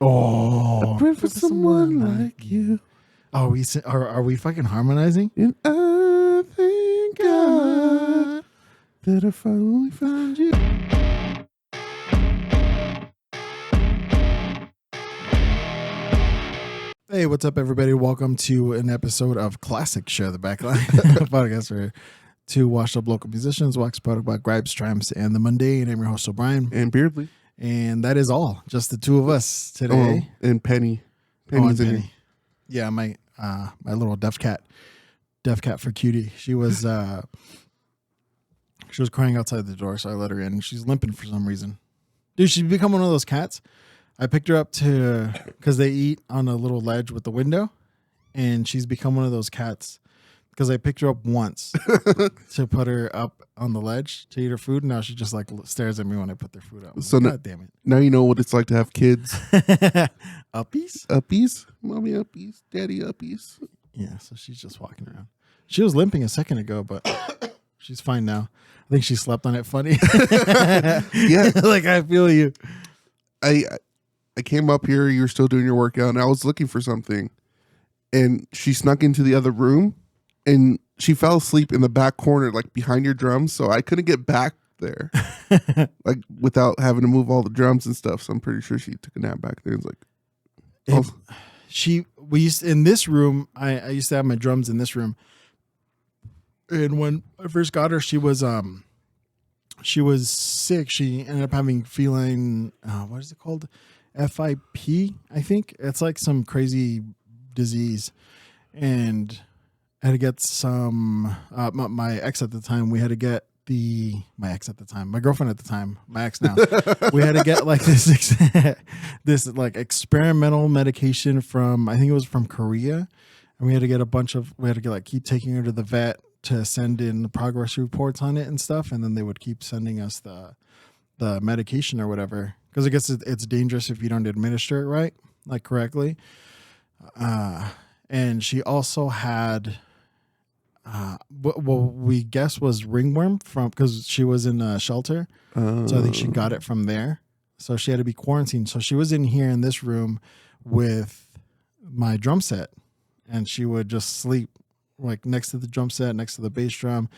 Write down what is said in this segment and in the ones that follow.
Oh, I pray for someone like you. Oh, are we fucking harmonizing? And I thank God that I finally found you. Hey, what's up, everybody? Welcome to an episode of Classic Share the Backline podcast for two washed-up local musicians, wax product about gripes, triumphs, and the mundane. I'm your host, O'Brien. And Beardley. And that is all. Just the two of us today. Oh, and Penny. Penny's in Penny. here. Yeah, my little deaf cat for Cutie. She was crying outside the door, so I let her in. She's limping for some reason. Dude, she's become one of those cats. I picked her up because they eat on a little ledge with the window, and she's become one of those cats because I picked her up once to put her up on the ledge to eat her food. Now she just like stares at me when I put their food up. So like, God damn it. Now you know what it's like to have kids. Uppies? Uppies? Mommy uppies? Daddy uppies? Yeah, so she's just walking around. She was limping a second ago, but she's fine now. I think she slept on it funny. Yeah. Like, I feel you. I came up here, you were still doing your workout, and I was looking for something. And she snuck into the other room, and she fell asleep in the back corner, like behind your drums, so I couldn't get back there, like without having to move all the drums and stuff. So I'm pretty sure she took a nap back there. It's like, we used in this room. I used to have my drums in this room, and when I first got her, she was sick. She ended up having feline, what is it called? FIP, I think. It's like some crazy disease. And I had to get some, my ex at the time, we had to get my girlfriend at the time, my ex now, we had to get like this like experimental medication from, I think it was from Korea. And we had to get keep taking her to the vet to send in the progress reports on it and stuff. And then they would keep sending us the medication or whatever. Because I guess it's dangerous if you don't administer it right, like correctly. And she also had, what we guess was ringworm because she was in a shelter. So I think she got it from there. So she had to be quarantined. So she was in here in this room with my drum set. And she would just sleep like next to the drum set, next to the bass drum.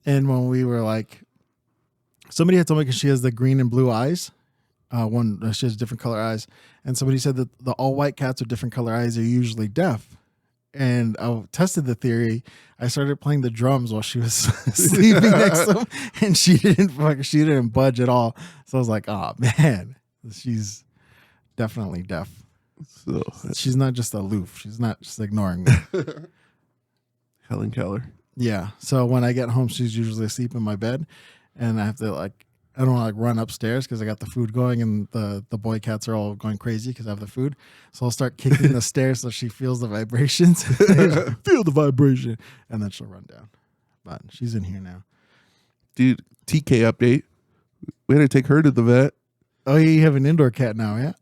And when we were like, somebody had told me because she has the green and blue eyes. She has different color eyes. And somebody said that the all white cats with different color eyes are usually deaf. And I tested the theory. I started playing the drums while she was sleeping next to him, and she didn't budge at all. So I was like, oh man, she's definitely deaf. So she's not just aloof. She's not just ignoring me. Helen Keller. Yeah. So when I get home, she's usually asleep in my bed, and I have to I don't want to run upstairs because I got the food going, and the boy cats are all going crazy because I have the food. So I'll start kicking the stairs so she feels the vibrations. Feel the vibration, and then she'll run down. But she's in here now. Dude, TK update. We had to take her to the vet. Oh, you have an indoor cat now, yeah?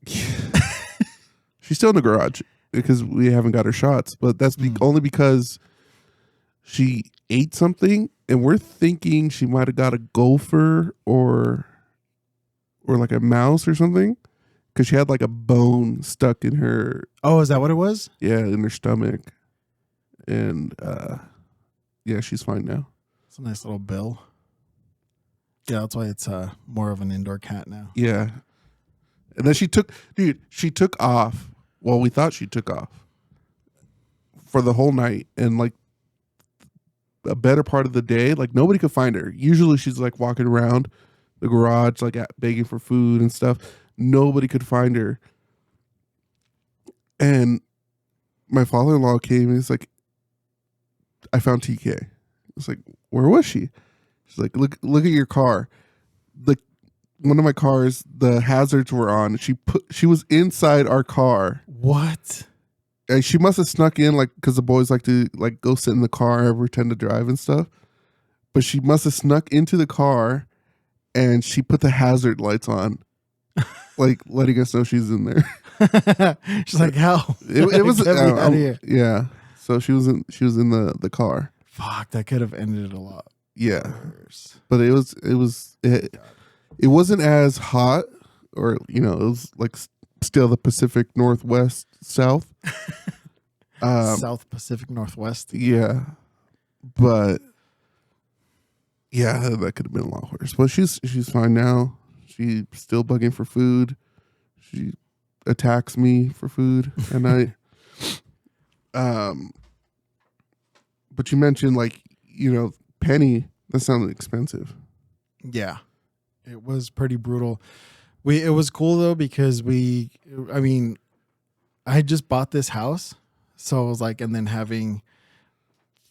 She's still in the garage because we haven't got her shots, but that's only because she ate something, and we're thinking she might have got a gopher or like a mouse or something, because she had like a bone stuck in her. Oh, is that what it was? Yeah, in her stomach. And yeah, she's fine now. It's a nice little bill. Yeah, that's why it's more of an indoor cat now. Yeah. And then she took off. Well, we thought she took off for the whole night, and like a better part of the day, like nobody could find her. Usually she's like walking around the garage, like begging for food and stuff. Nobody could find her. And my father-in-law came and he's like, I found TK. It's like, where was she? She's like, look at your car. Like one of my cars, the hazards were on. She was inside our car. What? And she must have snuck in, like, because the boys like to like go sit in the car and pretend to drive and stuff. But she must have snuck into the car, and she put the hazard lights on, like letting us know she's in there. She's like, how? It was out of here. Yeah. So she was in the car. Fuck, that could have ended a lot. Yeah, but it wasn't as hot, or it was like still the Pacific Northwest South. South Pacific Northwest. Yeah, but yeah, that could have been a lot worse. But she's fine now. She's still bugging for food. She attacks me for food at night. But you mentioned penny. That sounded expensive. Yeah, it was pretty brutal. It was cool though because I had just bought this house, so it was like, and then having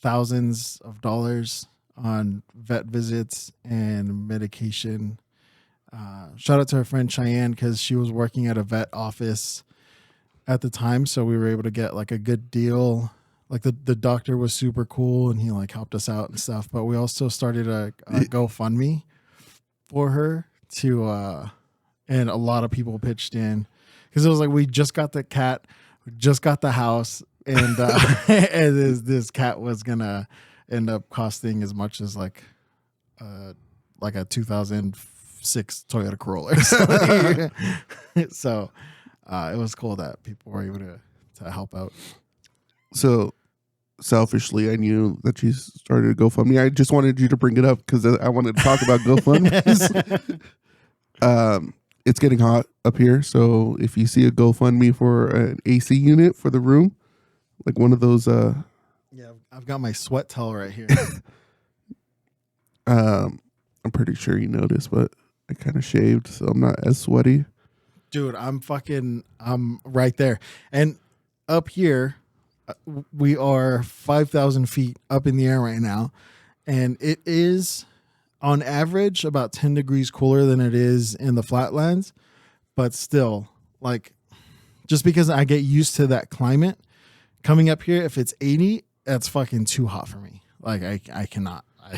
thousands of dollars on vet visits and medication. Shout out to our friend Cheyenne because she was working at a vet office at the time, so we were able to get like a good deal. Like the doctor was super cool and he like helped us out and stuff. But we also started a GoFundMe for her and a lot of people pitched in because it was like we just got the cat, we just got the house, and and this cat was gonna end up costing as much as like a 2006 Toyota Corolla. So it was cool that people were able to help out. So selfishly, I knew that you started a GoFundMe. I just wanted you to bring it up because I wanted to talk about GoFundMe. It's getting hot up here, so if you see a GoFundMe for an AC unit for the room, like one of those, yeah, I've got my sweat towel right here. I'm pretty sure you noticed, but I kind of shaved, so I'm not as sweaty. Dude, I'm right there, and up here. We are 5,000 feet up in the air right now, and it is on average about 10 degrees cooler than it is in the flatlands, but still, like, just because I get used to that climate coming up here, if it's 80, that's fucking too hot for me. Like I cannot, I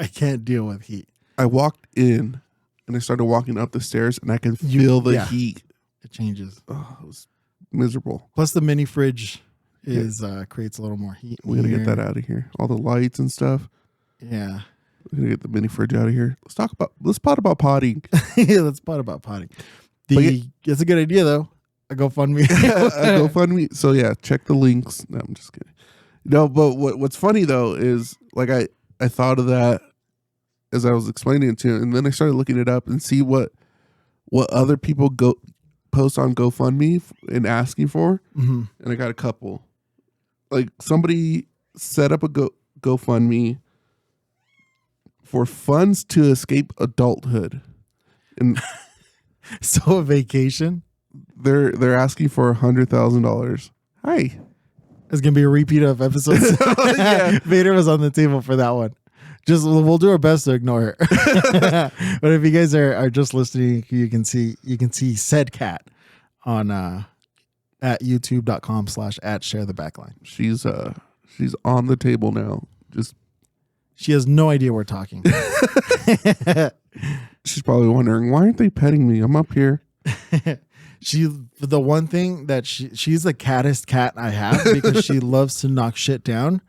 can't deal with heat. I walked in and I started walking up the stairs and I could feel the heat. It changes. Oh, it was miserable. Plus the mini fridge creates a little more heat. We're gonna get that out of here. All the lights and stuff. Yeah. We're gonna get the mini fridge out of here. Let's pot about potting. Yeah, let's pot about potting. It's a good idea though. A GoFundMe. A GoFundMe. So yeah, check the links. No, I'm just kidding. No, but what's funny though is like I thought of that as I was explaining it to you, and then I started looking it up and see what other people post on GoFundMe and asking for, and I got a couple. Like somebody set up a GoFundMe for funds to escape adulthood, and so a vacation. They're asking for $100,000. Hi, it's gonna be a repeat of episodes. Yeah. Vader was on the table for that one. We'll do our best to ignore her. But if you guys are just listening, you can see said cat on at youtube.com/@sharethebackline. She's on the table now. She has no idea we're talking. She's probably wondering, why aren't they petting me? I'm up here. The one thing that she's the cattest cat I have because she loves to knock shit down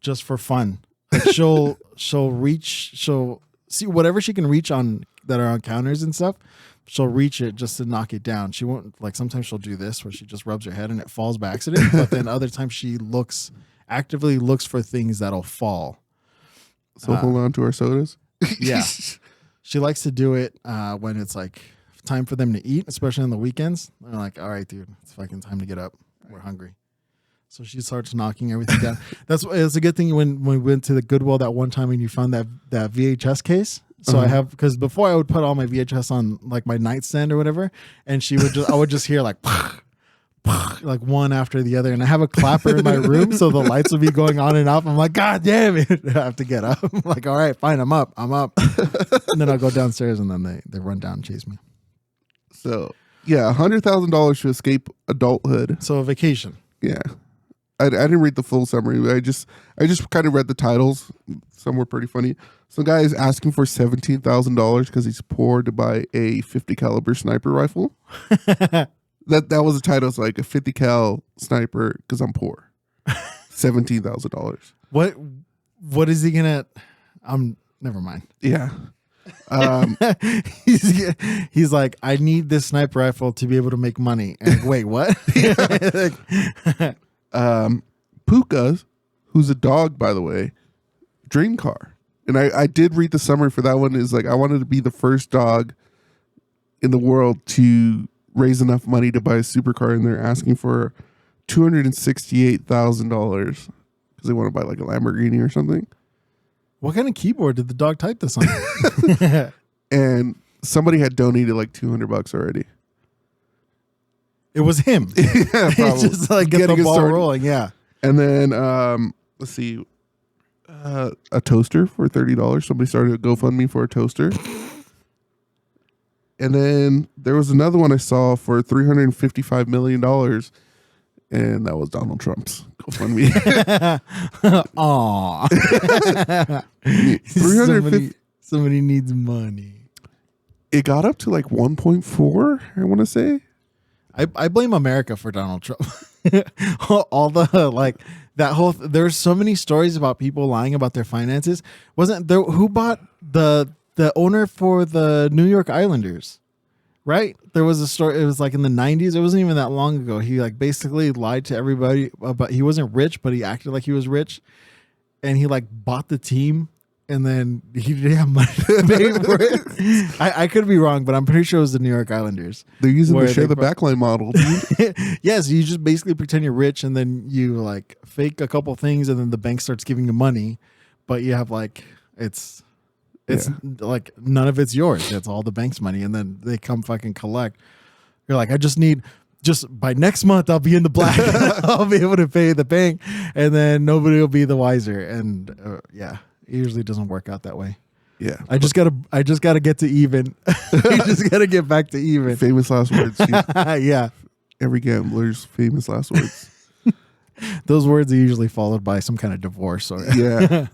just for fun. Like she'll see whatever she can reach on that are on counters and stuff. She'll reach it just to knock it down. She won't, like, sometimes she'll do this where she just rubs her head and it falls by accident. But then other times she actively looks for things that'll fall. So hold on to our sodas. Yeah. She likes to do it when it's like time for them to eat, especially on the weekends. They're like, all right, dude, it's fucking time to get up. We're hungry. So she starts knocking everything down. It's a good thing when we went to the Goodwill that one time and you found that VHS case. So I have, because before I would put all my VHS on like my nightstand or whatever, and I would just hear like like one after the other, and I have a clapper in my room, so the lights would be going on and off. I'm like, God damn it, I have to get up. I'm like, all right, fine, I'm up, and then I'll go downstairs, and then they run down and chase me. So yeah, $100,000 to escape adulthood. So a vacation. Yeah. I didn't read the full summary. I just kind of read the titles. Some were pretty funny. Some guy is asking for $17,000 because he's poor to buy a 50 caliber sniper rifle. That was the title. It's like a 50 cal sniper because I'm poor. $17,000. What is he gonna? Never mind. Yeah. He's like, I need this sniper rifle to be able to make money. And wait, what? Puka, who's a dog, by the way, dream car. And I did read the summary for that one. Is like, I wanted to be the first dog in the world to raise enough money to buy a supercar, and they're asking for $268,000 because they want to buy like a Lamborghini or something. What kind of keyboard did the dog type this on? And somebody had donated like $200 already. It was him. Yeah, probably. Just like get the ball rolling. Yeah. And then let's see, a toaster for $30. Somebody started a GoFundMe for a toaster. And then there was another one I saw for $355 million, and that was Donald Trump's GoFundMe. Aw. 350. Somebody needs money. It got up to like 1.4, I want to say. I blame America for Donald Trump. All the like that whole there's so many stories about people lying about their finances. Wasn't there who bought the owner for the New York Islanders? Right? There was a story, it was like in the 90s. It wasn't even that long ago. He like basically lied to everybody about he wasn't rich, but he acted like he was rich. And he like bought the team, and then he didn't have money to pay for it. I could be wrong, but I'm pretty sure it was the New York Islanders. They're using the share the backline model, dude. Yes, you just basically pretend you're rich, and then you like fake a couple things, and then the bank starts giving you money, but you have like it's like none of it's yours. It's all the bank's money, and then they come fucking collect. You're like, I just by next month I'll be in the black. I'll be able to pay the bank, and then nobody will be the wiser. And it usually doesn't work out that way. Yeah, I just gotta get to even. You just gotta get back to even. Famous last words. Yeah, every gambler's famous last words. Those words are usually followed by some kind of divorce. Or yeah,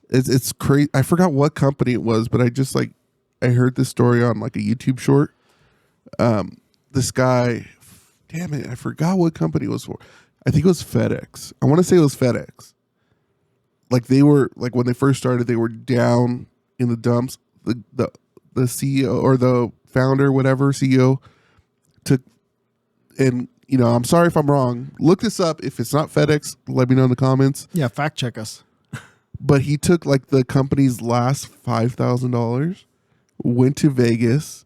it's crazy. I forgot what company it was, but I heard this story on like a YouTube short. This guy, damn it, I forgot what company it was for. I think it was FedEx. I want to say it was FedEx. Like they were like when they first started, they were down in the dumps. The CEO or the founder, whatever CEO, took, and I'm sorry if I'm wrong. Look this up. If it's not FedEx, let me know in the comments. Yeah, fact check us. But he took like the company's last $5,000, went to Vegas,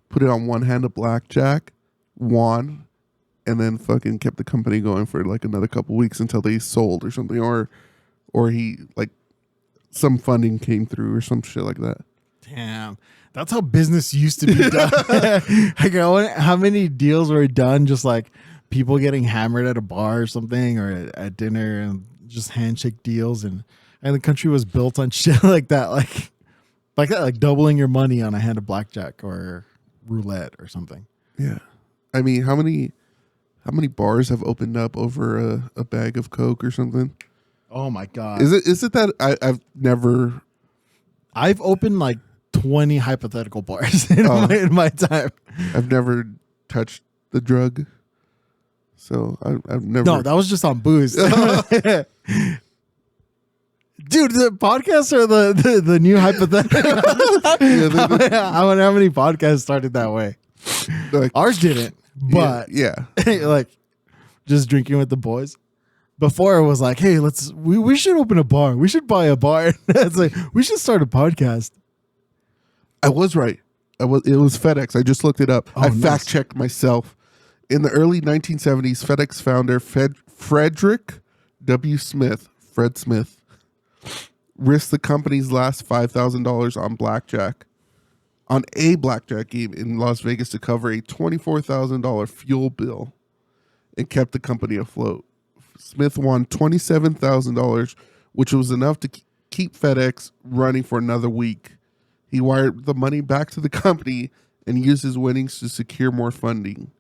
put it on one hand of blackjack, won, and then fucking kept the company going for like another couple weeks until they sold or something, or he like some funding came through or some shit like that. Damn, that's how business used to be done. Like, how many deals were done just like people getting hammered at a bar or something, or at dinner, and just handshake deals, and the country was built on shit like that, like that, like doubling your money on a hand of blackjack or roulette or something. Yeah, I mean, how many bars have opened up over a bag of Coke or something? Oh my god! Is it that I've opened like 20 hypothetical bars in my time. I've never touched the drug, so I've never. No, that was just on booze. Dude, the podcasts are the new hypothetical. How many podcasts started that way? Like, ours didn't, but yeah. Like just drinking with the boys. Before it was like, hey, we should open a bar. We should buy a bar. It's like, we should start a podcast. I was right. It was FedEx. I just looked it up. I fact checked myself. In the early 1970s, FedEx founder Frederick W. Smith, Fred Smith, risked the company's last $5,000 on a blackjack game in Las Vegas to cover a $24,000 fuel bill and kept the company afloat. Smith won $27,000, which was enough to keep FedEx running for another week. He wired the money back to the company and used his winnings to secure more funding,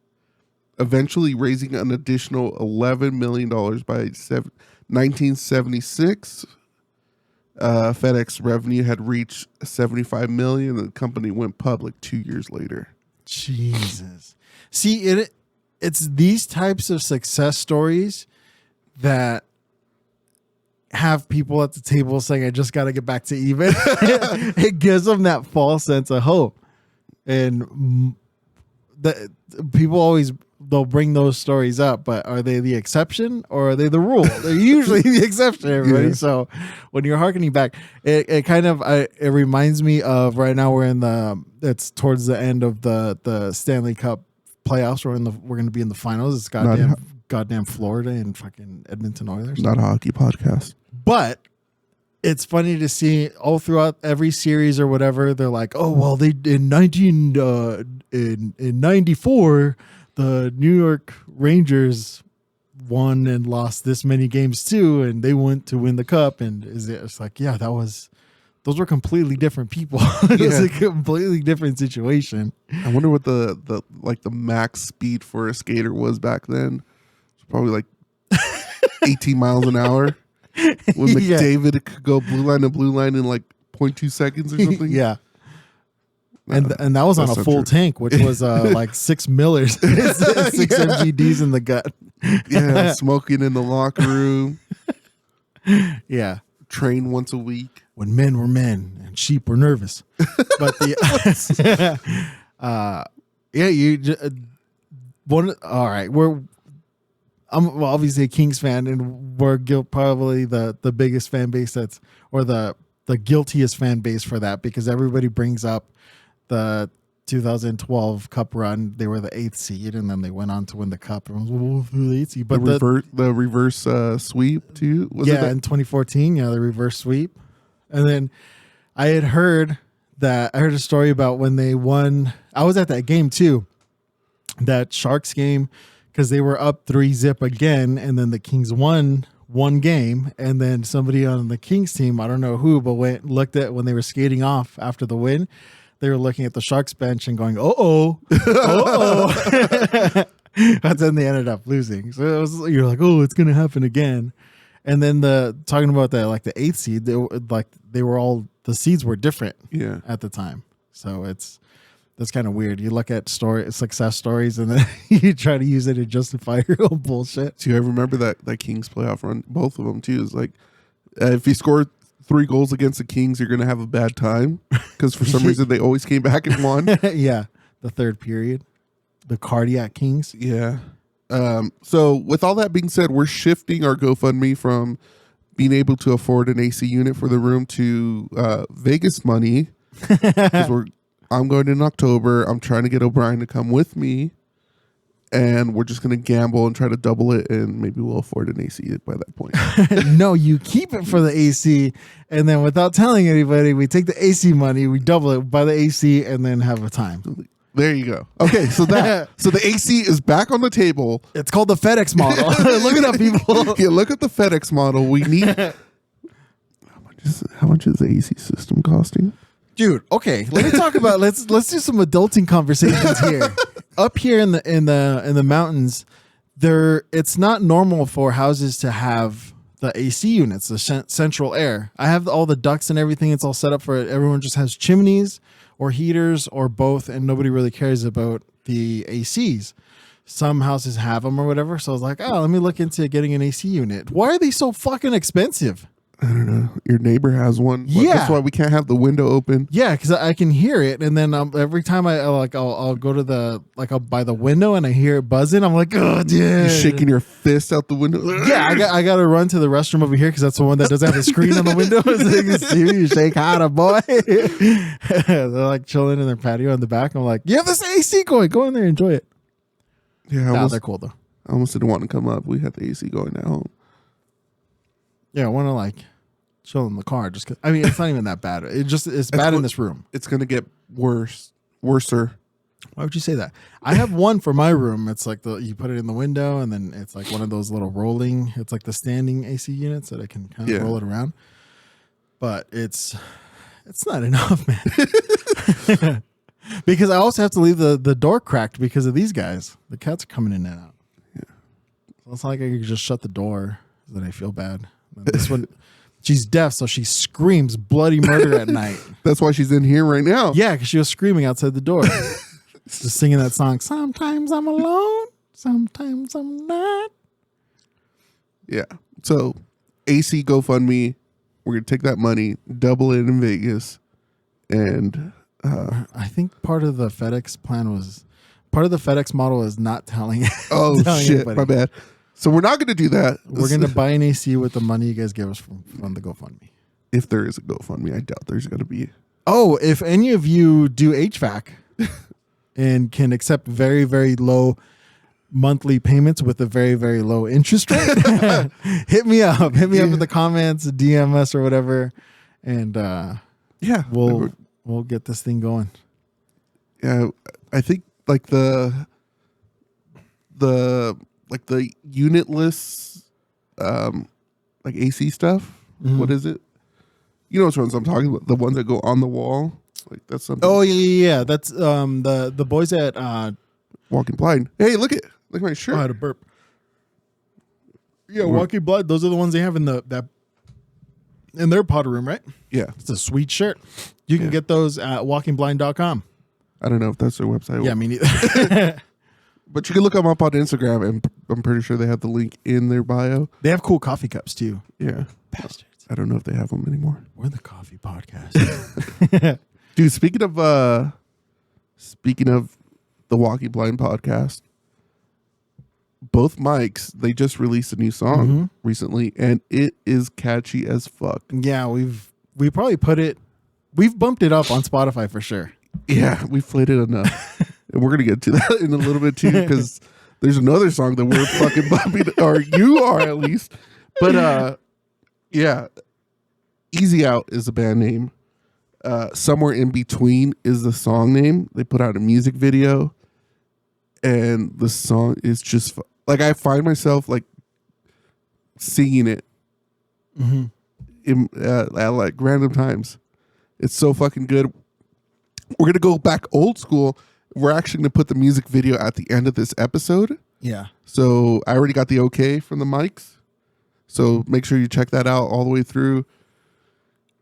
eventually raising an additional $11 million by 1976. FedEx revenue had reached $75 million, and the company went public 2 years later. Jesus. See, it's these types of success stories that have people at the table saying, I just got to get back to even. It gives them that false sense of hope. And the people always, they'll bring those stories up, but are they the exception or are they the rule? They're usually the exception, everybody. Yeah. So when you're harkening back, it kind of, it reminds me of right now it's towards the end of the Stanley Cup playoffs. We're going to be in the finals. It's goddamn Florida and fucking Edmonton Oilers. Not a hockey podcast. But it's funny to see all throughout every series or whatever. They're like, oh, well, they in 94, the New York Rangers won and lost this many games too, and they went to win the cup. And it's like, yeah, those were completely different people. It was a completely different situation. I wonder what the max speed for a skater was back then. It's probably like 18 miles an hour. When McDavid could go blue line to blue line in like 0.2 seconds or something. Yeah. And that was on a full tank, which was like 6 Millers, 6 MGDs in the gut. Yeah, smoking in the locker room. Yeah. Train once a week. When men were men and sheep were nervous. But all right, I'm obviously a Kings fan, and we're probably the biggest fan base or the guiltiest fan base for that, because everybody brings up the 2012 Cup run. They were the 8th seed, and then they went on to win the Cup. And the 8th seed, but the reverse sweep too. In 2014, the reverse sweep, and then I heard a story about when they won. I was at that game too, that Sharks game. Because they were up 3-0 again, and then the Kings won one game, and then somebody on the Kings team, I don't know who, but looked at when they were skating off after the win, they were looking at the Sharks bench and going, "Uh-oh, uh-oh." But then they ended up losing. So you're like, "Oh, it's gonna happen again." And then talking about the 8th seed, they were all, the seeds were different at the time. So that's kind of weird. You look at success stories, and then you try to use it to justify your own bullshit. Do you ever remember that Kings playoff run? Both of them too. Is like, if you score 3 goals against the Kings, you're gonna have a bad time, because for some reason they always came back and won. Yeah, the third period, the Cardiac Kings. Yeah. So with all that being said, we're shifting our GoFundMe from being able to afford an AC unit for the room to Vegas money, because I'm going in October. I'm trying to get O'Brien to come with me, and we're just going to gamble and try to double it, and maybe we'll afford an AC by that point. No, you keep it for the AC, and then without telling anybody, we take the AC money, we double it by the AC, and then have a time. There you go. Okay, so the AC is back on the table. It's called the FedEx model. Look it up, people. Yeah, look at the FedEx model. We need. How much is the AC system costing? Dude, okay. Let me talk about let's do some adulting conversations here. Up here in the mountains, it's not normal for houses to have the AC units, the central air. I have all the ducts and everything. It's all set up for it. Everyone just has chimneys or heaters or both, and nobody really cares about the ACs. Some houses have them or whatever. So I was like, oh, let me look into getting an AC unit. Why are they so fucking expensive? I don't know. Your neighbor has one. Yeah, that's why we can't have the window open. Yeah, because I can hear it, and then every time I'll go to I'll by the window and I hear it buzzing. I'm like, oh, dude, you're shaking your fist out the window. Yeah, I got to run to the restroom over here because that's the one that doesn't have a screen on the window. So you can see you shake harder, boy. They're like chilling in their patio in the back. I'm like, you have this AC going. Go in there, enjoy it. Yeah, they're cool though. I almost didn't want to come up. We had the AC going at home. Yeah, I want to chill in the car. Just 'cause, I mean, it's not even that bad. It's bad in this room. It's gonna get worser. Why would you say that? I have one for my room. It's like you put it in the window, and then it's like one of those little rolling. It's like the standing AC units that I can kind of roll it around. But it's not enough, man. Because I also have to leave the door cracked because of these guys. The cats are coming in and out. Yeah, so it's not like I could just shut the door. Then I feel bad. And this one. She's deaf, so she screams bloody murder at night. That's why she's in here right now. Yeah, because she was screaming outside the door. Just singing that song, sometimes I'm alone, sometimes I'm not. Yeah. So AC GoFundMe. We're gonna take that money, double it in Vegas, and I think part of the FedEx model is not telling. oh telling shit, anybody. my bad. So we're not gonna do that. We're gonna buy an AC with the money you guys give us from the GoFundMe. If there is a GoFundMe, I doubt there's gonna be. Oh, if any of you do HVAC and can accept very, very low monthly payments with a very, very low interest rate, hit me up. Hit me up in the comments, DM us or whatever, and Yeah, we'll get this thing going. yeah. I think like the unitless like AC stuff. Mhm. What is it? You know which ones I'm talking about? The ones that go on the wall. Like that's something. Oh yeah. That's the boys at Walking Blind. Hey, look at my shirt. I had a burp. Yeah, Walking Blood. Those are the ones they have in in their pod room, right? Yeah, It's a sweet shirt. You can get those at walkingblind.com. I don't know if that's their website. Yeah, me neither. But you can look them up on Instagram, and I'm pretty sure they have the link in their bio. They have cool coffee cups too. Yeah, Bastards. I don't know if they have them anymore. We're the coffee podcast. Dude, speaking of the Walking Blind podcast, both mics, they just released a new song recently, and it is catchy as fuck. Yeah, we probably we've bumped it up on Spotify for sure. Yeah, we've played it enough. And we're gonna get to that in a little bit too, because there's another song that we're fucking bumping, or you are at least. But yeah, Easy Out is the band name. Somewhere in Between is the song name. They put out a music video, and the song is just like, I find myself like singing it at like random times. It's so fucking good. We're gonna go back old school. We're actually gonna put the music video at the end of this episode. Yeah. So I already got the okay from the mics. So make sure you check that out all the way through.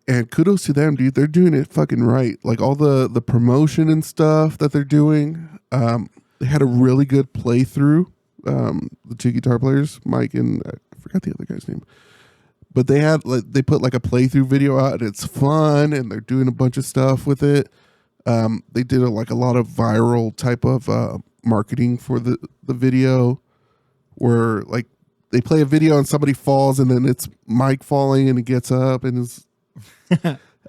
And kudos to them, dude. They're doing it fucking right. Like all the promotion and stuff that they're doing. They had a really good playthrough. The two guitar players, Mike and I forgot the other guy's name. But they put like a playthrough video out, and it's fun, and they're doing a bunch of stuff with it. They did a lot of viral type of marketing for the video, where like they play a video and somebody falls, and then it's Mike falling and he gets up and is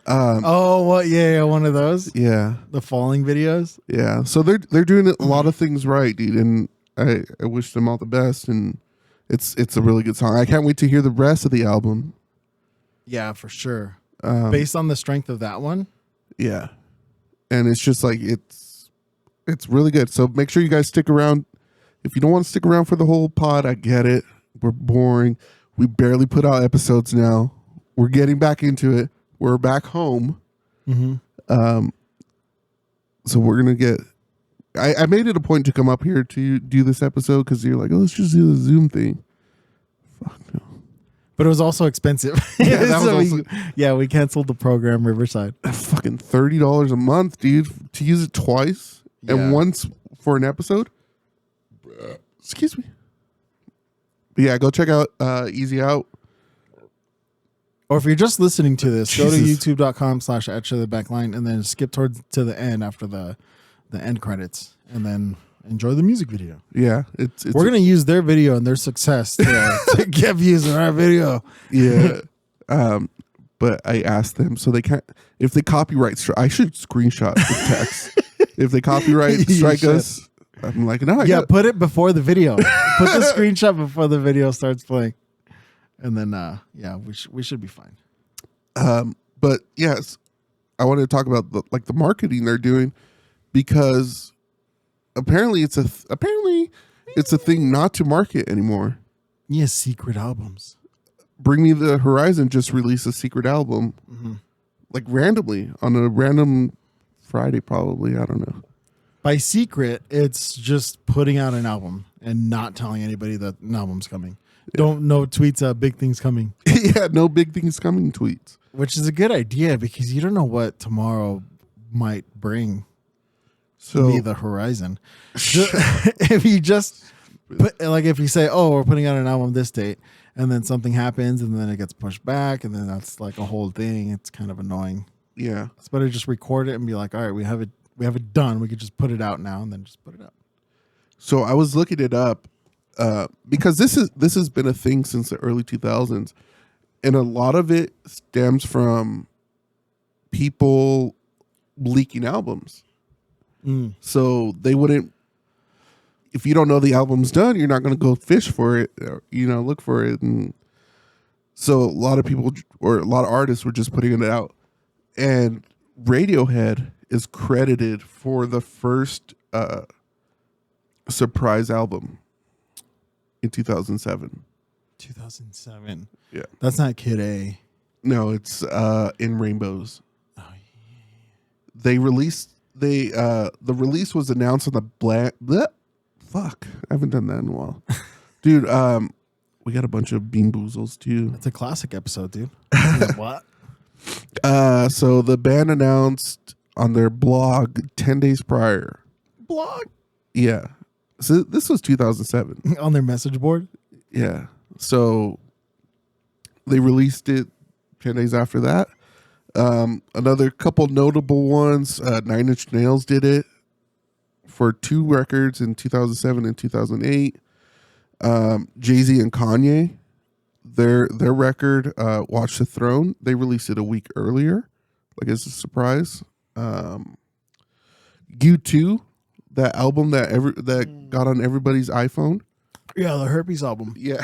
oh, what? Yeah, one of those. Yeah, The falling videos. yeah. So they're doing a lot of things right, dude, and I wish them all the best. And it's a really good song. I can't wait to hear the rest of the album. Yeah, for sure. Based on the strength of that one. Yeah. And it's just like, it's really good. So make sure you guys stick around. If you don't want to stick around for the whole pod, I get it. We're boring. We barely put out episodes now. We're getting back into it. We're back home. Mm-hmm. So we're going to get... I made it a point to come up here to do this episode because you're like, oh, let's just do the Zoom thing. Fuck no. But it was also expensive. Yeah, that was we canceled the program Riverside. Fucking $30 a month, dude, to use it twice and once for an episode. Excuse me. But yeah, go check out Easy Out. Or if you're just listening to this, Jesus. go to youtube.com/@the backline and then skip to the end after the end credits, and then enjoy the music video. Yeah, it's We're gonna use their video and their success to get views on our video. Yeah. But I asked them, so they can't, if they copyright I should screenshot the text. If they copyright strike us, I'm like, no, put it before the video. Put the screenshot before the video starts playing, and then we should be fine. But yes, I wanted to talk about the marketing they're doing, because apparently it's a thing not to market anymore. Yeah, secret albums. Bring Me the Horizon just released a secret album, like randomly on a random Friday, probably. I don't know. By secret, it's just putting out an album and not telling anybody that an album's coming. No tweets, big things coming. Yeah, no big things coming tweets. Which is a good idea, because you don't know what tomorrow might bring. So Be the horizon. If you just But like if you say, "Oh, we're putting out an album this date," and then something happens, and then it gets pushed back, and then that's like a whole thing. It's kind of annoying. Yeah. It's better to just record it and be like, "All right, we have it done. We could just put it out now, and then just put it out." So I was looking it up because this has been a thing since the early 2000s, and a lot of it stems from people leaking albums. So they wouldn't. If you don't know the album's done, you're not going to go fish for it, or, look for it. And so a lot of people or a lot of artists were just putting it out. And Radiohead is credited for the first surprise album in 2007. 2007. Yeah. That's not Kid A. No, it's In Rainbows. Oh, yeah. They released, the release was announced on the Fuck, I haven't done that in a while. Dude, we got a bunch of Bean Boozles too. It's a classic episode, dude. What? So the band announced on their blog 10 days prior. Blog? Yeah. So this was 2007. On their message board? Yeah. So they released it 10 days after that. Another couple notable ones, 9 Inch Nails did it for 2 records in 2007 and 2008. Jay-Z and Kanye, their record, Watch the Throne, they released it a week earlier, like as a surprise. U2, that album that got on everybody's iPhone. Yeah, the herpes album. Yeah.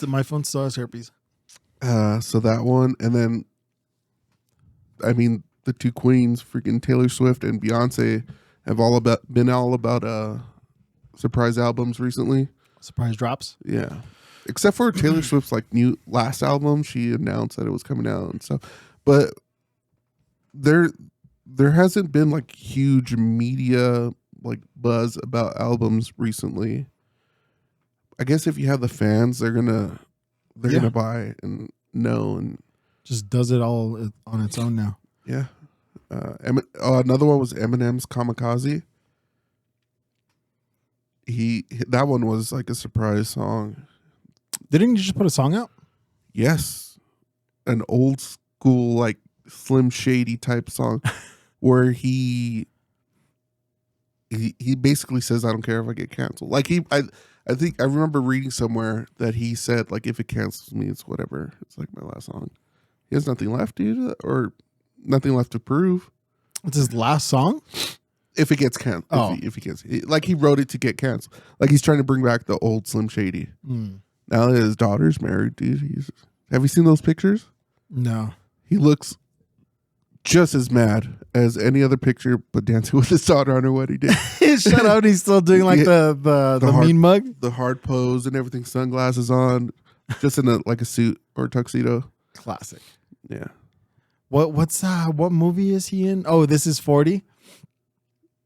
My phone still has herpes. So that one, and then, I mean, the 2 queens, freaking Taylor Swift and Beyonce, have been all about surprise albums recently. Surprise drops. Yeah, except for Taylor Swift's like new last album, she announced that it was coming out and stuff. But there hasn't been like huge media like buzz about albums recently. I guess if you have the fans, they're gonna buy and know, and just does it all on its own now. Yeah. Another one was Eminem's Kamikaze. That one was like a surprise song. Didn't you just put a song out? Yes, an old school like Slim Shady type song, where he basically says, "I don't care if I get canceled." Like I think I remember reading somewhere that he said like, "If it cancels me, it's whatever. It's like my last song." He has nothing left, dude, or nothing left to prove. It's his last song? If it gets canceled. Oh. If he gets, like he wrote it to get canceled. Like he's trying to bring back the old Slim Shady. Now that his daughter's married, dude. Have you seen those pictures? No. He looks just as mad as any other picture, but dancing with his daughter on her wedding day. Shut up. He's still doing like the hard, mean mug? The hard pose and everything, sunglasses on, just in a suit or a tuxedo. Classic. Yeah. What movie is he in? Oh, This Is 40.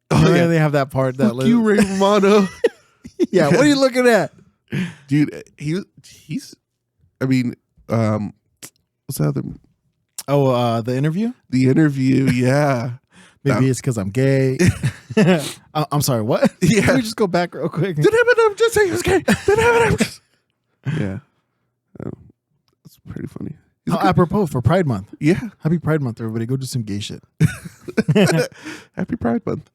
Oh yeah, they have that part that you, Ray Romano. Yeah, what are you looking at? Dude, he's I mean, what's that other? Oh, The Interview? The Interview, yeah. Maybe it's because I'm gay. I'm sorry, what? Yeah. Can we just go back real quick? Did Eminem just say he was gay? Did Eminem just... Yeah. That's pretty funny. Apropos for Pride Month. Yeah. Happy Pride Month, everybody. Go do some gay shit. Happy Pride Month.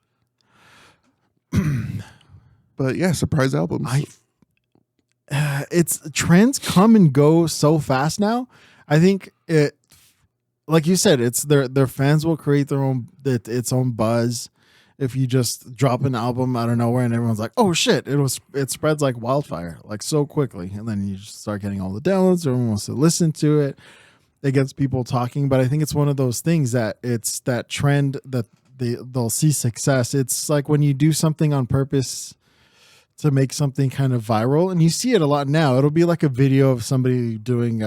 But yeah, surprise albums. It's trends come and go so fast now. I think it, like you said, it's their fans will create its own buzz. If you just drop an album out of nowhere and everyone's like, "Oh shit!" It spreads like wildfire, like so quickly, and then you just start getting all the downloads. Everyone wants to listen to it. It gets people talking. But I think it's one of those things that it's that trend that they'll see success. It's like when you do something on purpose to make something kind of viral, and you see it a lot now. It'll be like a video of somebody doing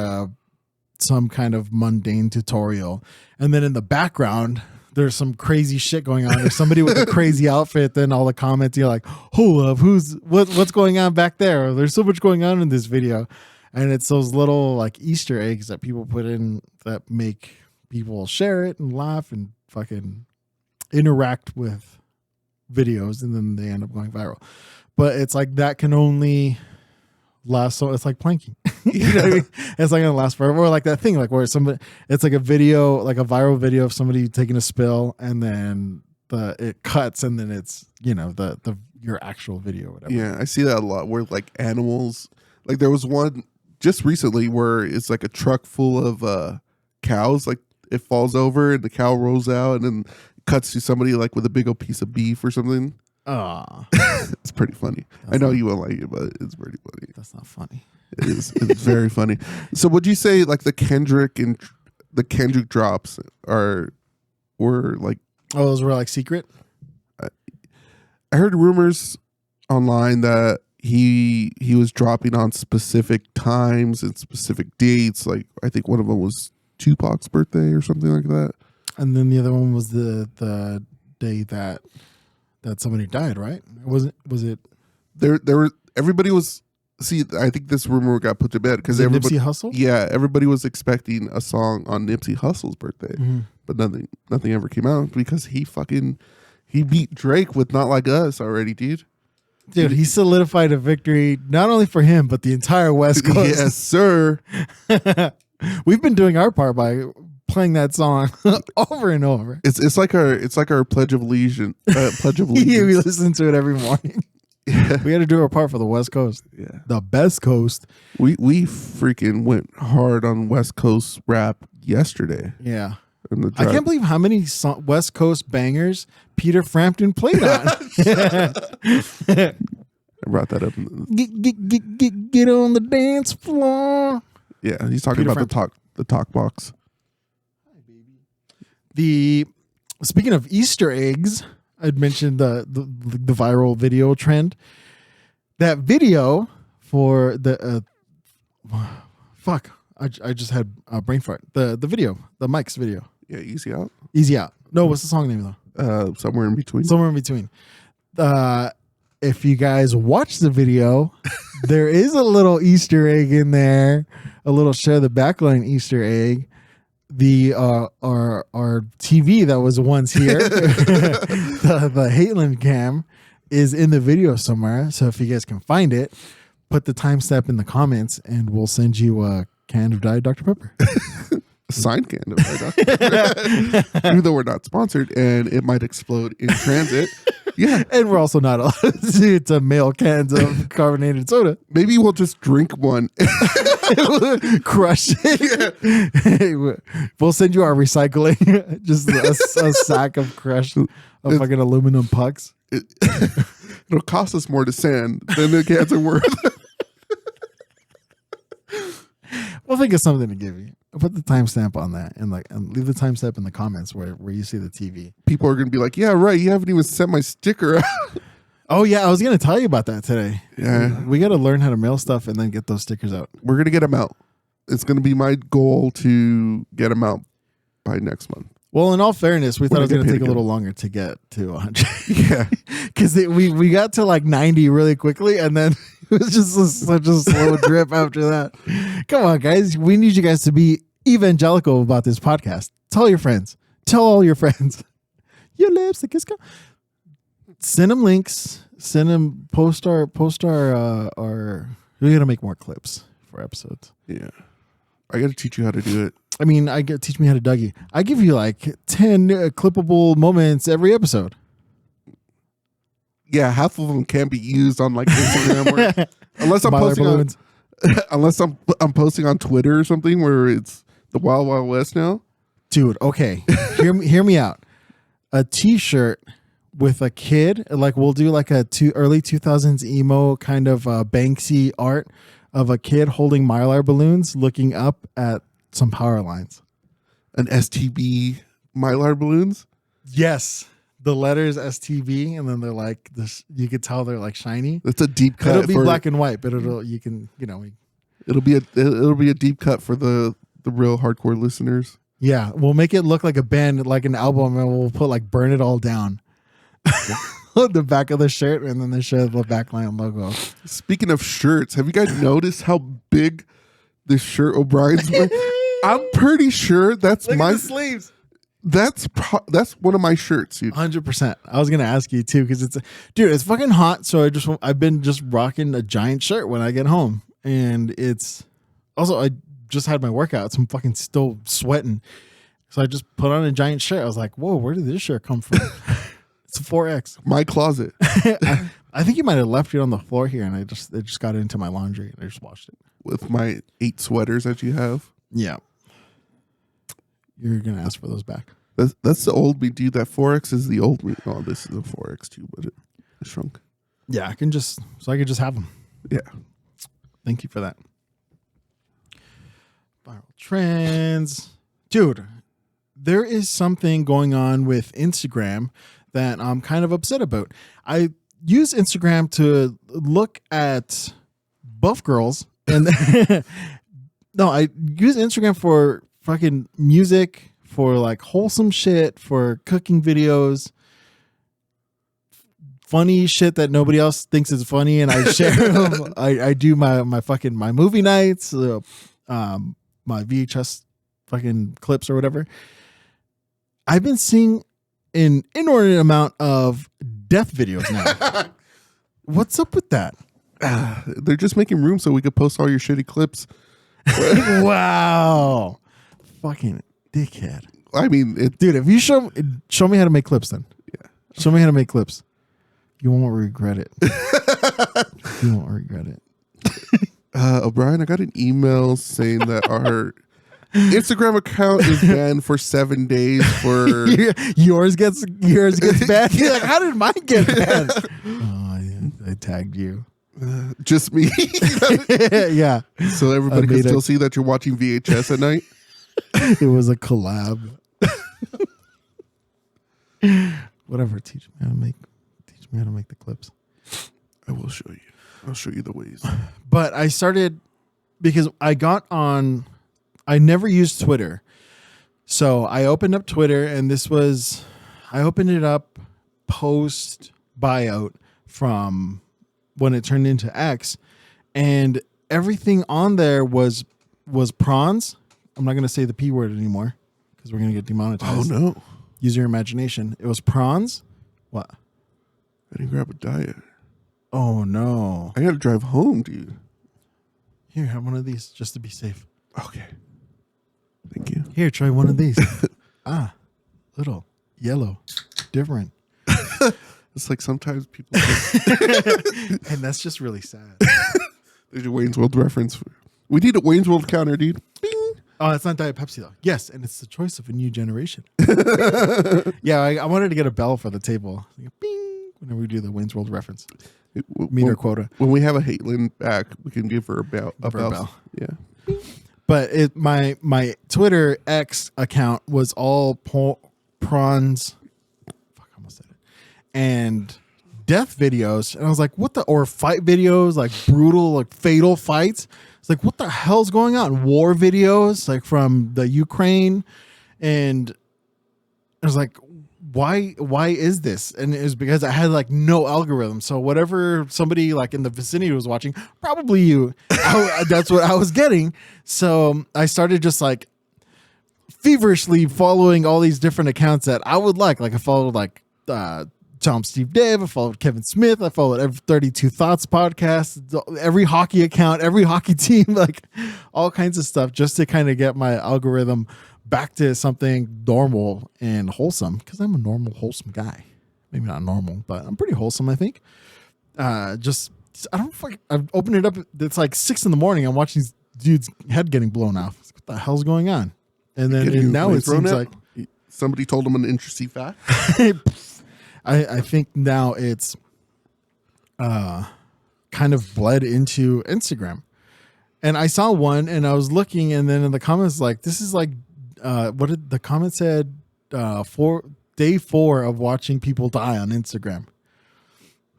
some kind of mundane tutorial, and then in the background there's some crazy shit going on. There's somebody with a crazy outfit. Then all the comments, you're like, hold up, what's going on back there? There's so much going on in this video. And it's those little like Easter eggs that people put in that make people share it and laugh and fucking interact with videos, and then they end up going viral. but it's like that can only last. So it's like planking. You know what I mean? It's not gonna last forever. Or like that thing, like where somebody, it's like a video, like a viral video of somebody taking a spill, and then it cuts, and then it's the your actual video, or whatever. Yeah, I see that a lot. Where like animals, like there was one just recently where it's like a truck full of cows, like it falls over and the cow rolls out, and then cuts to somebody like with a big old piece of beef or something. Ah, It's pretty funny. I know you won't like it, but it's pretty funny. That's not funny. It is. It's very funny. So would you say like the Kendrick drops were like, Oh, those were like secret? I heard rumors online that he was dropping on specific times and specific dates. Like I think one of them was Tupac's birthday or something like that. And then the other one was the day that somebody died, right? Was it There were everybody was. See, I think this rumor got put to bed because everybody. Nipsey Hussle? Yeah, everybody was expecting a song on Nipsey Hussle's birthday, but nothing ever came out because he beat Drake with "Not Like Us" already, dude. Dude, he solidified a victory not only for him but the entire West Coast. Yes, sir. We've been doing our part by playing that song over and over. It's like our Pledge of Allegiance. Pledge of We Allegiance. listen to it every morning. Yeah. We had to do our part for the West Coast. Yeah. The best coast. We freaking went hard on West Coast rap yesterday. Yeah. In the I drive. can't believe how many West Coast bangers Peter Frampton played on. I brought that up. Get on the dance floor. Yeah, he's talking Peter about the talk box. Speaking of Easter eggs, I'd mentioned the viral video trend. That video for the fuck, I just had a brain fart. The video, the Mike's video. Yeah, Easy Out. Easy Out. No, what's the song name though? Somewhere in between. Somewhere in between. If you guys watch the video, there is a little Easter egg in there, a little share the backline Easter egg. The our TV that was once here, the Hateland cam, is in the video somewhere. So if you guys can find it, put the timestamp in the comments, and we'll send you a can of Diet Dr. Pepper. Signed can of Dr. Pepper. Even though we're not sponsored and it might explode in transit. Yeah. And we're also not allowed to mail cans of carbonated soda. Maybe we'll just drink one. Crush it. Yeah. We'll send you our recycling. Just a sack of crushed fucking aluminum pucks. It'll cost us more to send than the cans are worth. We'll think of something to give you. Put the timestamp on that and leave the timestamp in the comments where you see the TV. People are going to be like, yeah, right. You haven't even sent my sticker out. Oh, yeah. I was going to tell you about that today. Yeah. We got to learn how to mail stuff and then get those stickers out. We're going to get them out. It's going to be my goal to get them out by next month. Well, in all fairness, we thought it was going to take a little longer to get to 100. Yeah. Because we got to like 90 really quickly, and then it was just such a slow drip after that. Come on, guys. We need you guys to be evangelical about this podcast. Tell your friends. Tell all your friends. Your lipstick is gone. Send them links. Send them, post our, we're going to make more clips for episodes. Yeah. I got to teach you how to do it. I mean, teach me how to Dougie. I give you like 10 clippable moments every episode. Yeah, half of them can't be used on like Instagram or unless I'm Mylar posting balloons. unless I'm posting on Twitter or something where it's the Wild Wild West now. Dude, okay. Hear me out. A t-shirt with a kid, like we'll do like a early 2000s emo kind of Banksy art of a kid holding Mylar balloons looking up at some power lines. An STB Mylar balloons? Yes. The letters STB, and then they're like this. You could tell they're like shiny. That's a deep cut. It'll be black and white, but it'll be a deep cut for the real hardcore listeners. Yeah, we'll make it look like a band, like an album, and we'll put like "Burn It All Down" on the back of the shirt, and then they show the Backline logo. Speaking of shirts, have you guys noticed how big this shirt O'Brien's wearing? I'm pretty sure that's Look my at the sleeves. That's one of my shirts, dude. 100%. I was gonna ask you too because it's fucking hot. So I've been just rocking a giant shirt when I get home, and it's also I just had my workout, so I'm fucking still sweating. So I just put on a giant shirt. I was like, whoa, where did this shirt come from? It's a 4X. My closet. I think you might have left it on the floor here, and it just got into my laundry, and I just washed it with my 8 sweaters that you have. Yeah. You're gonna ask for those back. That's the old me, dude. That 4X is the old me. Oh, this is a 4X too, but it shrunk. Yeah, I can just have them. Yeah. Thank you for that. Viral trends, dude. There is something going on with Instagram that I'm kind of upset about. I use Instagram to look at buff girls, and no, I use Instagram for fucking music, for like wholesome shit, for cooking videos, funny shit that nobody else thinks is funny, and I share them. I do my movie nights, my VHS fucking clips or whatever. I've been seeing an inordinate amount of death videos now. What's up with that? They're just making room so we could post all your shitty clips. Wow. Fucking dickhead. I mean, dude, if you show me how to make clips, then. Yeah. Show me how to make clips. You won't regret it. You won't regret it. O'Brien, I got an email saying that our Instagram account is banned for 7 days for yours gets banned. You're like, how did mine get banned? Oh, yeah, I tagged you. Just me. Yeah. So everybody can still see that you're watching VHS at night. It was a collab. Whatever. Teach me how to make the clips. I will show you. I'll show you the ways. But I started because I never used Twitter. So I opened up Twitter, and I opened it up post buyout from when it turned into X, and everything on there was prawns. I'm not going to say the P word anymore because we're going to get demonetized. Oh no. Use your imagination. It was prawns. What? I didn't grab a diet. Oh no. I got to drive home, dude. Here, have one of these just to be safe. Okay. Thank you. Here, try one of these. Little, yellow, different. It's like sometimes people and that's just really sad. There's a Wayne's World reference. We need a Wayne's World counter, dude. Bing. Oh, it's not Diet Pepsi though. Yes, and it's the choice of a new generation. Yeah, I wanted to get a bell for the table. Bing, whenever we do the Wayne's World reference. Meter quota. When we have a Haitlin back, we can give her a bell. Yeah. Bing. But my Twitter X account was all prawns. Fuck, I almost said it. And death videos, and I was like, what or fight videos, like brutal, like fatal fights. It's like, what the hell's going on? War videos, like from the Ukraine, and I was like, why is this? And it was because I had like no algorithm. So whatever somebody like in the vicinity was watching, probably you, that's what I was getting. So I started just like feverishly following all these different accounts that I would like. Like I followed like Tom Steve Dave, I followed Kevin Smith, I followed every 32 Thoughts podcast, every hockey account, every hockey team, like all kinds of stuff just to kind of get my algorithm back to something normal and wholesome, because I'm a normal, wholesome guy. Maybe not normal, but I'm pretty wholesome, I think. I've opened it up. It's like 6 a.m. I'm watching these dude's head getting blown off. What the hell's going on? And then now it seems like somebody told him an interesting fact. I think now it's kind of bled into Instagram. And I saw one and I was looking, and then in the comments, like, this is like, what did the comment said? For day 4 of watching people die on Instagram.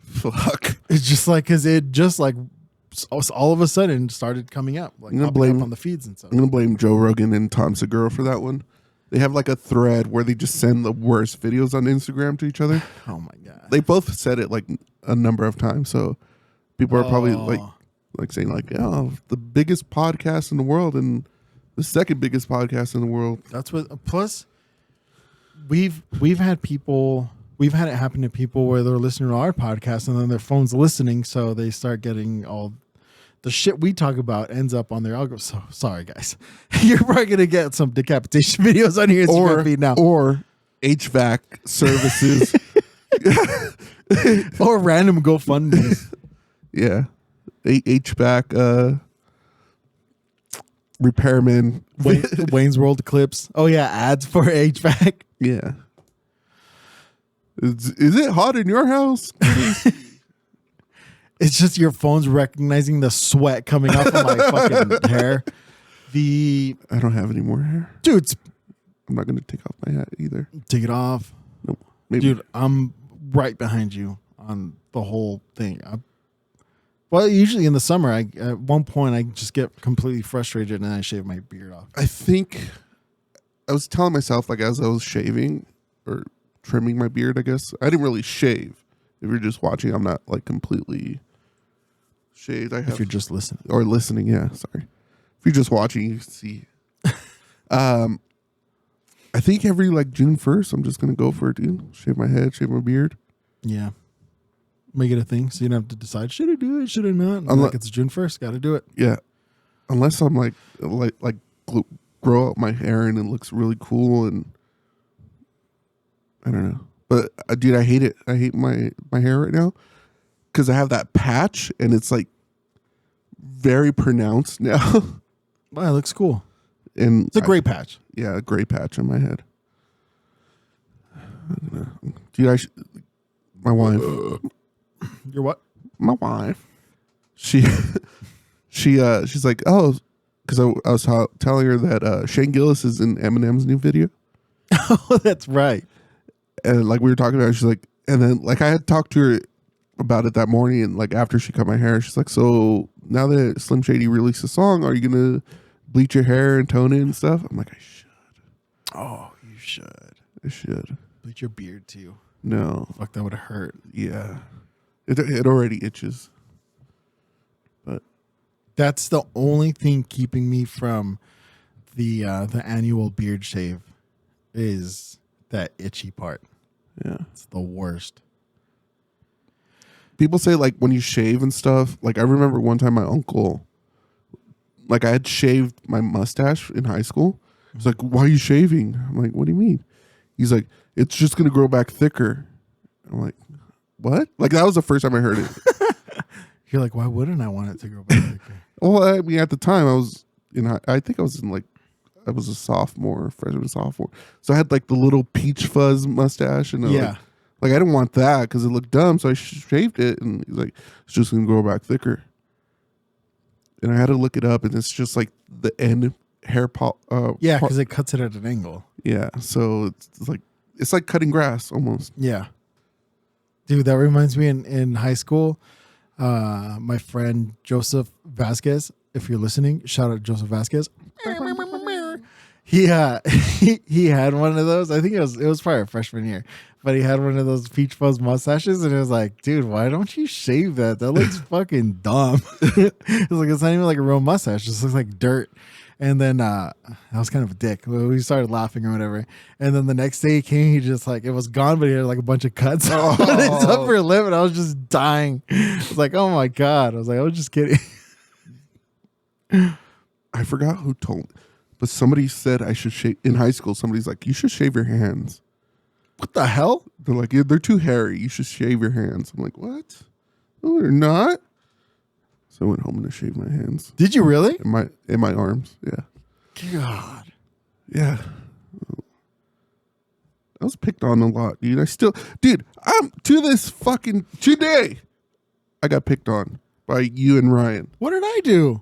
Fuck. It's just like, cause it just like all of a sudden started coming up, like popping up on the feeds and stuff. I'm going to blame Joe Rogan and Tom Segura for that one. They have like a thread where they just send the worst videos on Instagram to each other. Oh my God. They both said it like a number of times. So people are probably like saying like, oh, the biggest podcast in the world and the second biggest podcast in the world. That's what, plus we've had it happen to people where they're listening to our podcast and then their phone's listening, so they start getting all the shit we talk about ends up on their algorithm. So sorry, guys, you're probably gonna get some decapitation videos on your Instagram feed now, or HVAC services, or random GoFundMes. Yeah, HVAC repairman. Wayne's World clips. Oh yeah, ads for HVAC. Yeah. Is it hot in your house? It's just your phone's recognizing the sweat coming off of my fucking hair. I don't have any more hair. Dude, I'm not going to take off my hat either. take it off. Nope. Maybe. Dude, I'm right behind you on the whole thing. Well, usually in the summer, at one point, I just get completely frustrated and I shave my beard off. I think I was telling myself, like, as I was shaving or trimming my beard, I guess, I didn't really shave. If you're just watching, I'm not, like, completely shaved. If you're just listening. Or listening, yeah, sorry. If you're just watching, you see. I think every, like, June 1st, I'm just going to go for it, dude. Shave my head, shave my beard. Yeah. Make it a thing so you don't have to decide, should I do it, should I not? Like, it's June 1st, got to do it. Yeah. Unless I'm, like grow out my hair and it looks really cool and I don't know. But dude, I hate it. I hate my hair right now because I have that patch and it's like very pronounced now. Wow, it looks cool. And it's a gray patch. Yeah, a gray patch on my head. Dude, my wife. Your what? My wife. She's like, oh, because I was telling her that Shane Gillis is in Eminem's new video. Oh, that's right. And like we were talking about it, she's like, and then like I had talked to her about it that morning, and like after she cut my hair, she's like, so now that Slim Shady released a song, are you gonna bleach your hair and tone it and stuff? I'm like, I should. Oh, you should. I should. Bleach your beard too. No. Fuck, that would have hurt. Yeah. It already itches. But that's the only thing keeping me from the annual beard shave is that itchy part. Yeah. It's the worst. People say like when you shave and stuff, like I remember one time my uncle, like I had shaved my mustache in high school. He's like, why are you shaving? I'm like, what do you mean? He's like, it's just going to grow back thicker. I'm like, what? Like that was the first time I heard it. You're like, why wouldn't I want it to grow back thicker? Well, I mean, at the time I think I was in like, I was a freshman sophomore. So I had like the little peach fuzz mustache and yeah. Like I didn't want that because it looked dumb. So I shaved it and he's like, it's just going to grow back thicker. And I had to look it up and it's just like the end hair yeah, because it cuts it at an angle. Yeah. So it's like cutting grass almost. Yeah. Dude, that reminds me in high school, my friend Joseph Vasquez, if you're listening, shout out Joseph Vasquez. He had one of those. I think it was probably a freshman year, but he had one of those peach fuzz mustaches, and it was like, dude, why don't you shave that? That looks fucking dumb. It's like it's not even like a real mustache; it just looks like dirt. And then I was kind of a dick. We started laughing or whatever. And then the next day he came, he just like it was gone, but he had like a bunch of cuts on his upper lip, and I was just dying. I was like, oh my god! I was like, I was just kidding. I forgot who told. But somebody said I should shave in high school. Somebody's like, you should shave your hands. What the hell? They're like, yeah, they're too hairy. You should shave your hands. I'm like, what? No, they're not. So I went home and I shaved my hands. Did you really? In my arms. Yeah. God. Yeah. I was picked on a lot, dude. I'm to this fucking today. I got picked on by you and Ryan. What did I do?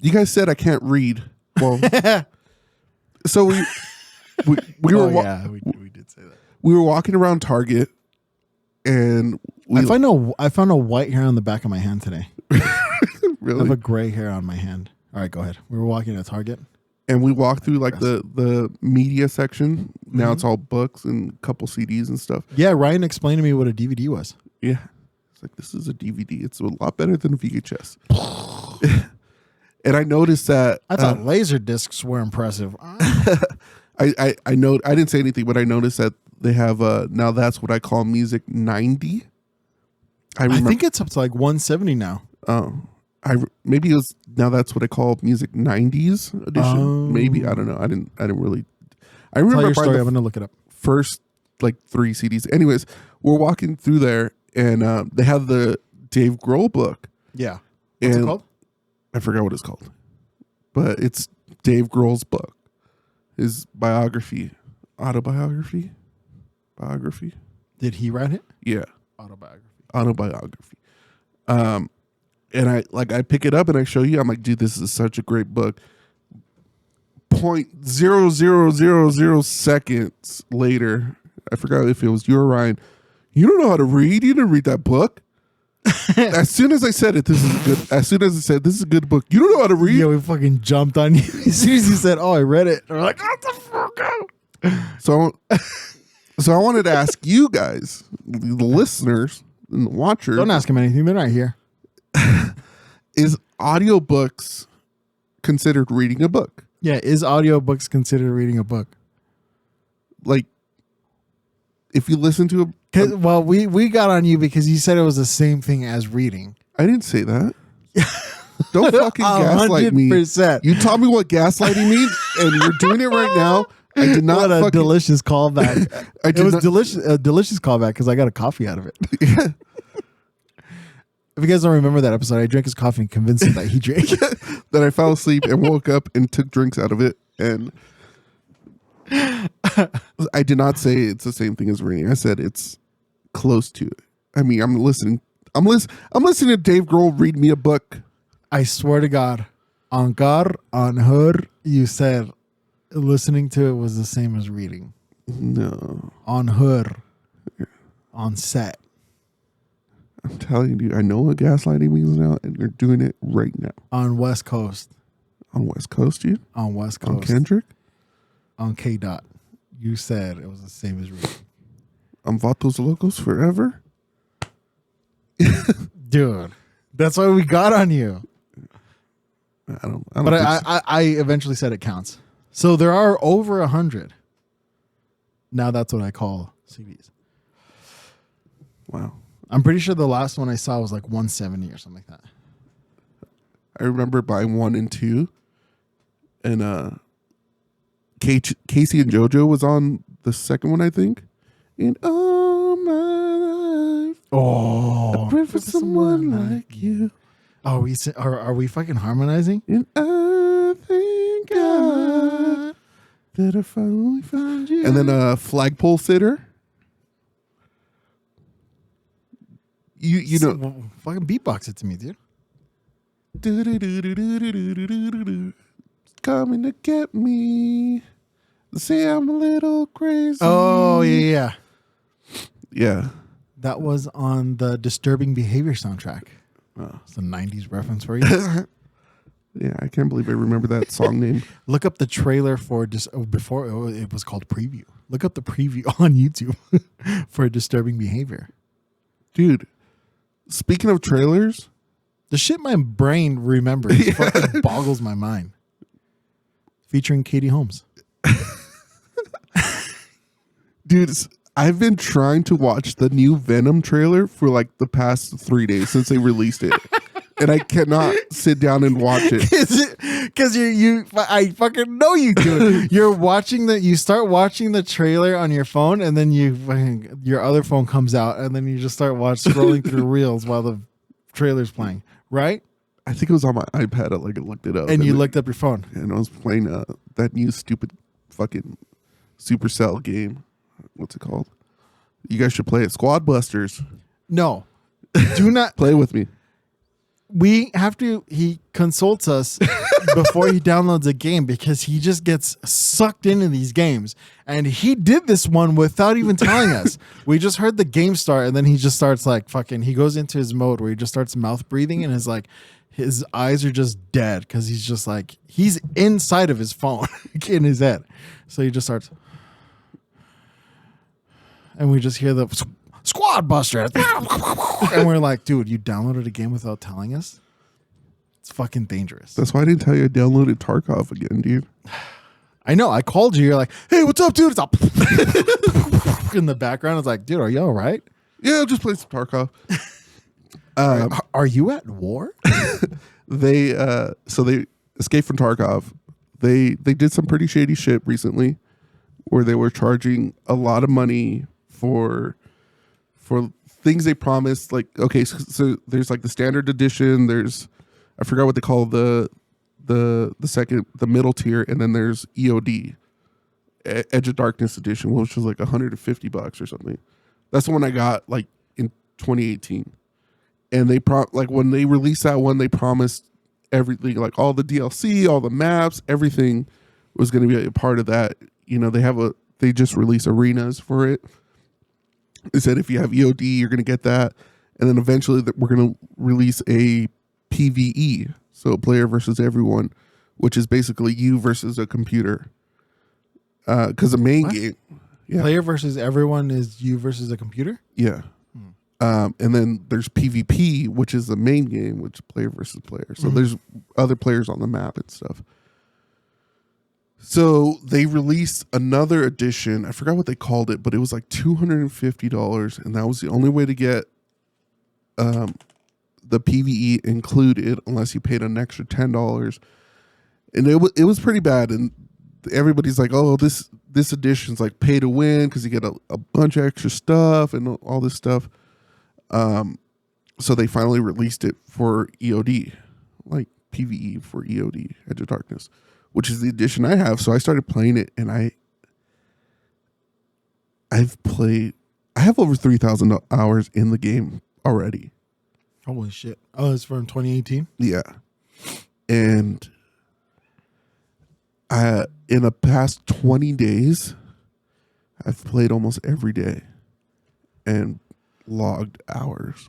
You guys said I can't read. Well, so we were. We did say that. We were walking around Target, and I found a white hair on the back of my hand today. Really? I have a gray hair on my hand. All right, go ahead. We were walking to Target, and we walked through like the media section. Now it's all books and a couple CDs and stuff. Yeah, Ryan explained to me what a DVD was. Yeah, it's like this is a DVD. It's a lot better than a VHS. And I noticed that I thought laser discs were impressive. I I know I didn't say anything, but I noticed that they have now that's what I call music 90. I think it's up to like 170 now. Oh, maybe it was now that's what I call music 90s edition. Oh. Maybe I don't know. I didn't really. I Tell remember your story. I'm gonna look it up. first like 3 CDs. Anyways, we're walking through there and they have the Dave Grohl book. Yeah. What's it called? I forgot what it's called, but it's Dave Grohl's book, his autobiography. Did he write it? Yeah, Autobiography. and I pick it up and I show you. I'm like, dude, this is such a great book. 0.0000 seconds later, I forgot if it was you or Ryan. You don't know how to read. You didn't read that book. As soon as I said it, this is good. As soon as I said this is a good book, you don't know how to read. Yeah, we fucking jumped on you as soon as you said, "Oh, I read it." We're like, "What the fuck?" So I wanted to ask you guys, the listeners and the watchers, Don't ask him anything. They're not here. is audiobooks considered reading a book? Yeah, is audiobooks considered reading a book? Like, if you listen to a Well, we got on you because you said it was the same thing as reading. I didn't say that. Don't fucking gaslight me. 100%. You taught me what gaslighting means, and you're doing it right now. I did not. What a delicious callback! It was not- a delicious callback because I got a coffee out of it. Yeah. If you guys don't remember that episode, I drank his coffee and convinced him that he drank. Then I fell asleep and woke up and took drinks out of it, and I did not say it's the same thing as reading. I said it's close to it. I mean, I'm listening to Dave Grohl read me a book. I swear to God, on her, you said listening to it was the same as reading. No, On her, on set. I'm telling you, I know what gaslighting means now, and you're doing it right now. On West Coast. On West Coast, dude? On West On Coast. Kendrick? On K. Dot. You said it was the same as reading. On Vatos Locos forever? Dude, that's why we got on you. I don't But think so. I eventually said it counts. So there are over 100. Now that's what I call CDs. Wow. I'm pretty sure the last one I saw was like 170 or something like that. I remember buying 1 and 2, and Casey and JoJo was on the second one, I think. In all my life, Oh, I pray for someone like you. Oh, are we fucking harmonizing? And I thank God that I finally found you. And then Flagpole Sitter. You know, Well, fucking beatbox it to me, dude. Coming to get me. Say I'm a little crazy. Oh yeah. Yeah. That was on the Disturbing Behavior soundtrack. Oh. It's a 90s reference for you. Yeah, I can't believe I remember that song name. Look up the trailer for before it was called Preview. Look up the preview on YouTube for Disturbing Behavior. Dude, speaking of trailers, The shit my brain remembers fucking boggles my mind. Featuring Katie Holmes. dude, I've been trying to watch the new Venom trailer for like the past 3 days since they released it. And I cannot sit down and watch it. Because I fucking know you do it. You start watching the trailer on your phone, and then your other phone comes out, and then you just start scrolling through reels while the trailer's playing, right? I think it was on my iPad. I looked it up. And you looked up your phone. And I was playing that new stupid fucking Supercell game. What's it called? You guys should play it. Squad Busters. No. Do not. Play with me. He consults us before he downloads a game because he just gets sucked into these games. And he did this one without even telling us. We just heard the game start, and then he just starts he goes into his mode where he just starts mouth breathing, and his eyes are just dead because he's inside of his phone in his head. So he just starts, and we just hear the Squad Buster. And we're like, dude, you downloaded a game without telling us? It's fucking dangerous. That's why I didn't tell you I downloaded Tarkov again, dude. I know. I called you. You're like, hey, what's up, dude? It's all in the background. I was like, dude, are you all right? Yeah, I'll just play some Tarkov. Are you at war? They escaped from Tarkov. They did some pretty shady shit recently, where they were charging a lot of money for things they promised. Like, okay, so there's like the standard edition. There's, I forgot what they call the middle tier, and then there's EOD, Edge of Darkness edition, which was like $150 or something. That's the one I got like in 2018. And they when they released that one, they promised everything, like all the DLC, all the maps, everything was going to be a part of that. You know, they just released arenas for it. They said if you have EOD, you're going to get that. And then eventually we're going to release a PvE, so player versus everyone, which is basically you versus a computer. Because the main game, Player versus everyone is you versus a computer? Yeah. And then there's PvP, which is the main game, which is player versus player. So there's other players on the map and stuff. So they released another edition. I forgot what they called it, but it was like $250, and that was the only way to get the PvE included, unless you paid an extra $10. And it was pretty bad. And everybody's like, "Oh, this edition's like pay to win because you get a bunch of extra stuff and all this stuff." So they finally released it for EOD, like PvE for EOD, Edge of Darkness, which is the edition I have. So I started playing it, and I have over 3,000 hours in the game already. Holy shit. Oh, it's from 2018? Yeah. And in the past 20 days, I've played almost every day and logged hours.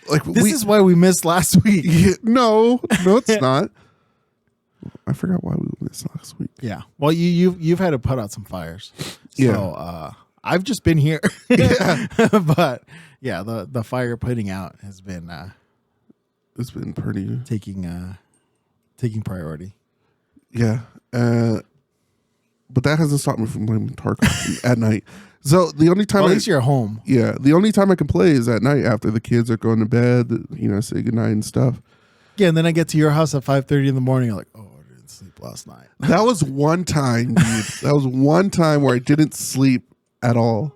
Like this is why we missed last week. No, it's not. I forgot why we missed last week. Yeah. Well, you've had to put out some fires. Yeah. So I've just been here. Yeah. But yeah, the fire putting out has been It's been pretty taking priority. Yeah. But that hasn't stopped me from playing Tarkov at night. So the only time at least you're home. Yeah, the only time I can play is at night after the kids are going to bed, say goodnight and stuff. Yeah, and then I get to your house at 5:30 in the morning. I'm like, oh, I didn't sleep last night. That was one time, dude. That was one time where I didn't sleep at all.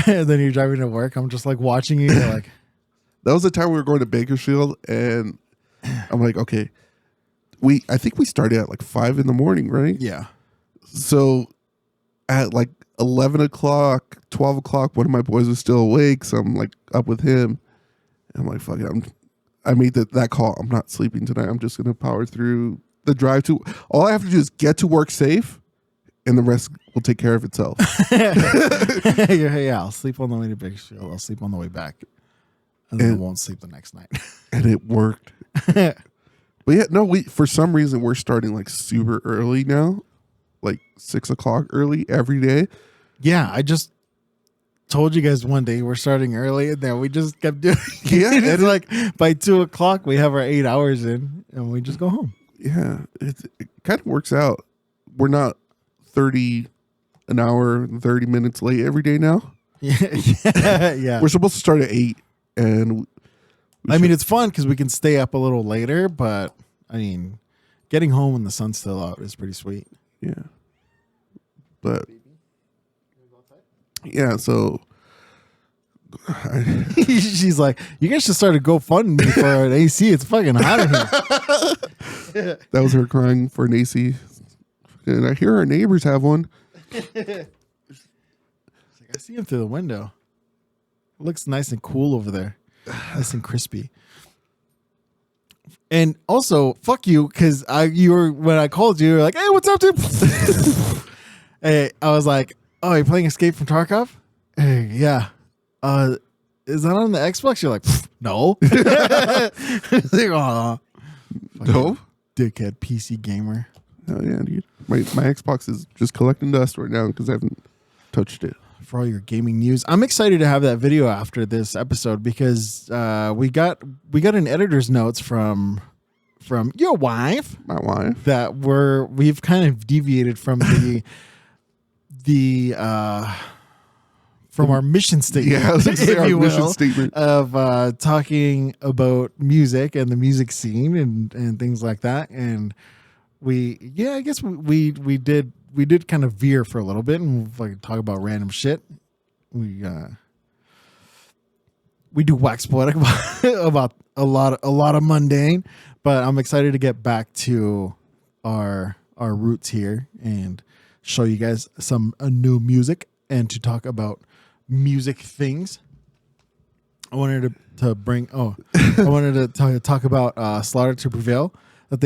And then you're driving to work. I'm just like watching you. You're like, that was the time we were going to Bakersfield, and I'm like, okay, I think we started at like 5 in the morning, right? Yeah. So at like 11 o'clock, 12 o'clock, one of my boys was still awake, so I'm like up with him. And I'm like, fuck it. I made that call. I'm not sleeping tonight. I'm just going to power through the drive to. All I have to do is get to work safe, and the rest will take care of itself. Yeah, I'll sleep on the way to Bakersfield. I'll sleep on the way back. And then I won't sleep the next night. And it worked. But yeah, no, for some reason, we're starting like super early now. Like 6 o'clock early every day. Yeah, I just told you guys one day we're starting early, and then we just kept doing it. Yeah, it's like by 2 o'clock we have our 8 hours in, and we just go home. Yeah, it kind of works out. We're not 30 an hour, 30 minutes late every day now. Yeah. We're supposed to start at 8, and I mean, it's fun because we can stay up a little later, but I mean, getting home when the sun's still out is pretty sweet. Yeah. But yeah, so she's like, you guys should start a GoFundMe for an AC. It's fucking hot in here. That was her crying for an AC. And I hear our neighbors have one. I see him through the window. It looks nice and cool over there. Nice and crispy. And also, fuck you, because when I called you, you were like, hey, what's up, dude? Hey, I was like, oh, you're playing Escape from Tarkov? Hey, yeah. Is that on the Xbox? You're like, no. Like, aw. No? Dickhead PC gamer. Oh yeah, dude. My Xbox is just collecting dust right now because I haven't touched it. For all your gaming news, I'm excited to have that video after this episode because we got an editor's notes from from your wife. My wife. That we've kind of deviated from the from our mission statement, Yeah, I was gonna say if our you mission will, statement. of talking about music and the music scene and things like that. And I guess we did kind of veer for a little bit and like talk about random shit. We do wax poetic about a lot of mundane, but I'm excited to get back to our roots here and show you guys some new music and to talk about music things. I wanted to bring I wanted to talk about Slaughter to Prevail. That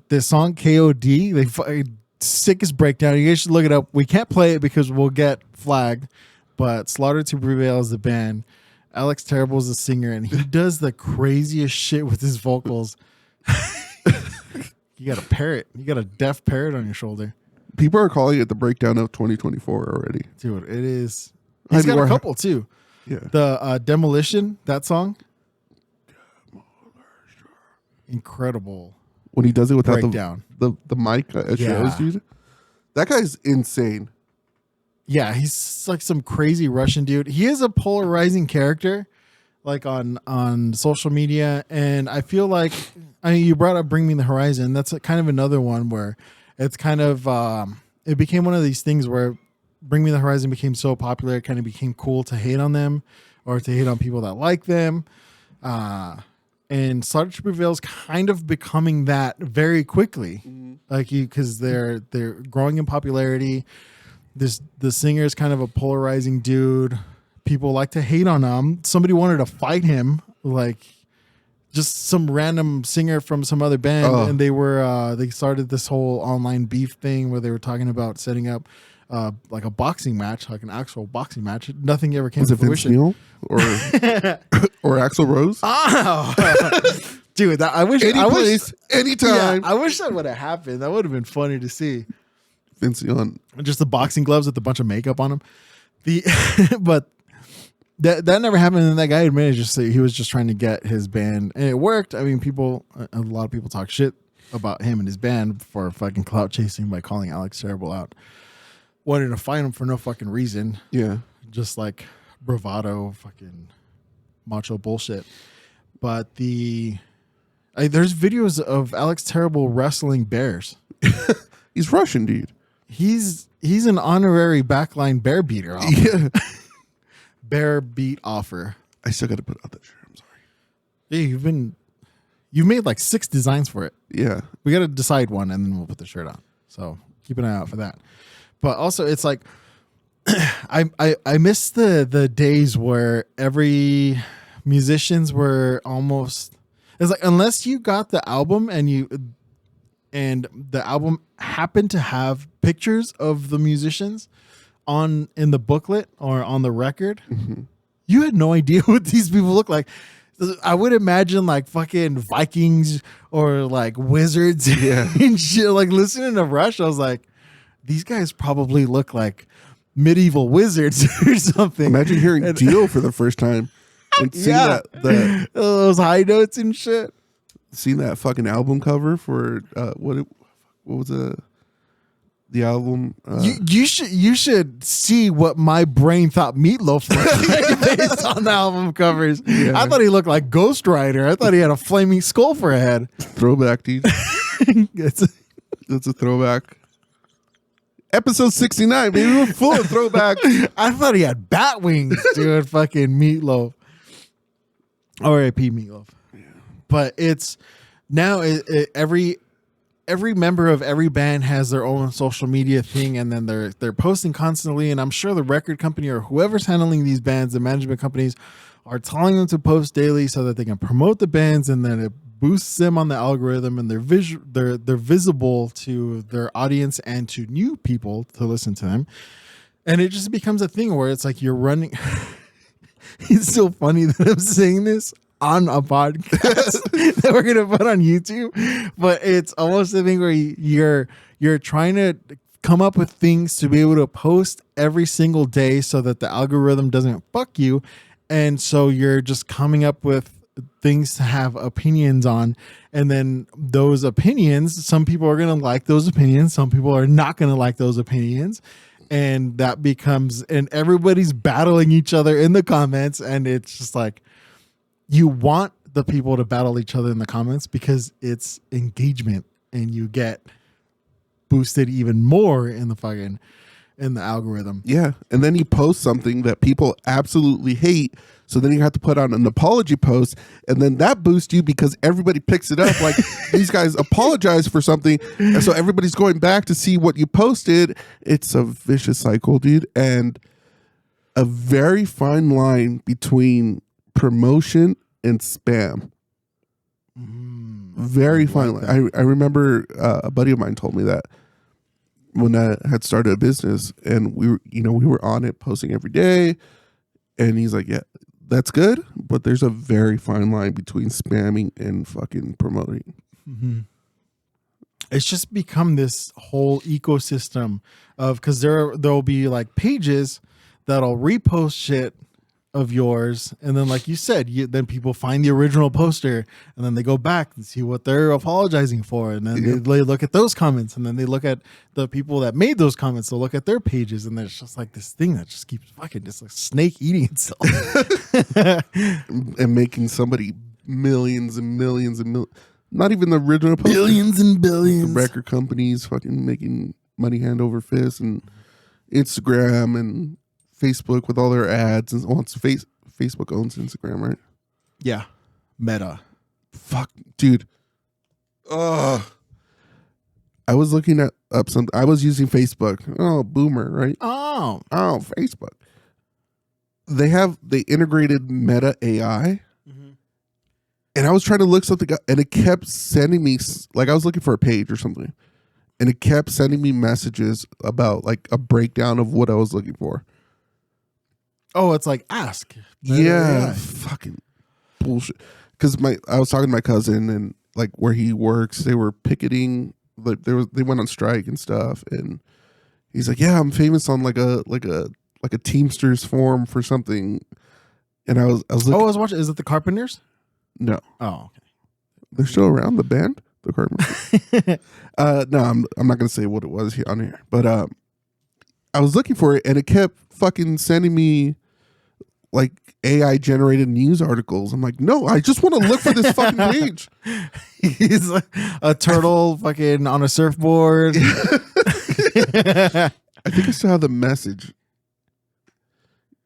this song KOD, they sickest breakdown. You guys should look it up. We can't play it because we'll get flagged, but Slaughter to Prevail is the band. Alex Terrible is the singer, and he does the craziest shit with his vocals. You got a parrot. You got a deaf parrot on your shoulder. People are calling it the breakdown of 2024 already. Dude, it is. He's got a couple, too. Yeah. The Demolition, that song. Incredible. When he does it without breakdown. the mic shows you. That guy's insane. Yeah, he's like some crazy Russian dude. He is a polarizing character, like on social media, and I feel like you brought up Bring Me the Horizon. That's kind of another one where it's kind of it became one of these things where Bring Me the Horizon became so popular, it kind of became cool to hate on them or to hate on people that like them. And Slaughter to Prevail is kind of becoming that very quickly, because they're growing in popularity. The singer is kind of a polarizing dude. People like to hate on him. Somebody wanted to fight him, like just some random singer from some other band, and they started this whole online beef thing where they were talking about setting up like a boxing match, like an actual boxing match. Nothing ever came to fruition. Vince Neil or or Axl Rose? Oh, dude, I wish anytime. Yeah, I wish that would have happened. That would have been funny to see. Vince Neil, just the boxing gloves with a bunch of makeup on them. But that never happened. And that guy admitted he was just trying to get his band, and it worked. I mean, a lot of people talk shit about him and his band for fucking clout chasing by calling Alex Terrible out, wanting to fight him for no fucking reason. Yeah, just like bravado, fucking macho bullshit. But there's videos of Alex Terrible wrestling bears. He's Russian, dude. He's an honorary Backline bear beater. Yeah. Bear beat offer. I still got to put out that shirt. I'm sorry. Yeah, you've made like 6 designs for it. Yeah. We got to decide one and then we'll put the shirt on. So keep an eye out for that. But also it's like, I miss the days where every musicians were almost, it's like, unless you got the album and the album happened to have pictures of the musicians in the booklet or on the record, you had no idea what these people look like. I would imagine like fucking Vikings or like wizards and shit. Like listening to Rush, I was like, these guys probably look like medieval wizards or something. Imagine hearing Dio for the first time and seeing those high notes and shit. Seen that fucking album cover for what was the album? You should see what my brain thought Meatloaf looked like based on the album covers. Yeah. I thought he looked like Ghost Rider. I thought he had a flaming skull for a head. Throwback, dude. That's a throwback. Episode 69, baby. We're full of throwback. I thought he had bat wings, dude. Fucking Meatloaf. R.I.P. Meatloaf. Yeah. But it's now every member of every band has their own social media thing, and then they're posting constantly. And I'm sure the record company or whoever's handling these bands, the management companies, are telling them to post daily so that they can promote the bands, and then it boosts them on the algorithm, and they're visible to their audience and to new people to listen to them. And it just becomes a thing where it's like you're running. It's so funny that I'm saying this on a podcast that we're gonna put on YouTube, but it's almost a thing where you're trying to come up with things to be able to post every single day so that the algorithm doesn't fuck you, and so you're just coming up with things to have opinions on, and then those opinions, some people are going to like those opinions, some people are not going to like those opinions, and that becomes, and everybody's battling each other in the comments, and it's just like, you want the people to battle each other in the comments because it's engagement, and you get boosted even more in the algorithm. Yeah. And then you post something that people absolutely hate. So then you have to put on an apology post, and then that boosts you because everybody picks it up. Like these guys apologize for something. And so everybody's going back to see what you posted. It's a vicious cycle, dude. And a very fine line between promotion and spam. Very fine line. I remember a buddy of mine told me that when I had started a business, and we were on it posting every day, and he's like, yeah, that's good, but there's a very fine line between spamming and fucking promoting. Mm-hmm. It's just become this whole ecosystem of, because there'll be like pages that'll repost shit of yours, and then like you said, then people find the original poster, and then they go back and see what they're apologizing for, and then they look at those comments, and then they look at the people that made those comments, they'll look at their pages, and there's just like this thing that just keeps fucking just like snake eating itself and making somebody millions and millions and millions, not even the original poster, billions and billions. The record companies fucking making money hand over fist, and Instagram and Facebook with all their ads, and Facebook owns Instagram, right? Yeah, Meta. Fuck, dude. I was looking up something. I was using Facebook. Oh, boomer, right? Oh, Facebook. They integrated Meta AI, and I was trying to look something up, and it kept sending me, like I was looking for a page or something, and it kept sending me messages about like a breakdown of what I was looking for. Oh, it's like ask. Yeah, fucking bullshit. Because I was talking to my cousin, and like where he works, they were picketing. Like they went on strike and stuff, and he's like, "Yeah, I'm famous on like a Teamsters forum for something." And I was looking. Oh, I was watching. Is it the Carpenters? No. Oh, okay. They're still around, the band, the Carpenters. No, I'm not gonna say what it was on here, but I was looking for it, and it kept fucking sending me like AI generated news articles. I'm like, no, I just want to look for this fucking page. He's like a turtle fucking on a surfboard. I think I still have the message.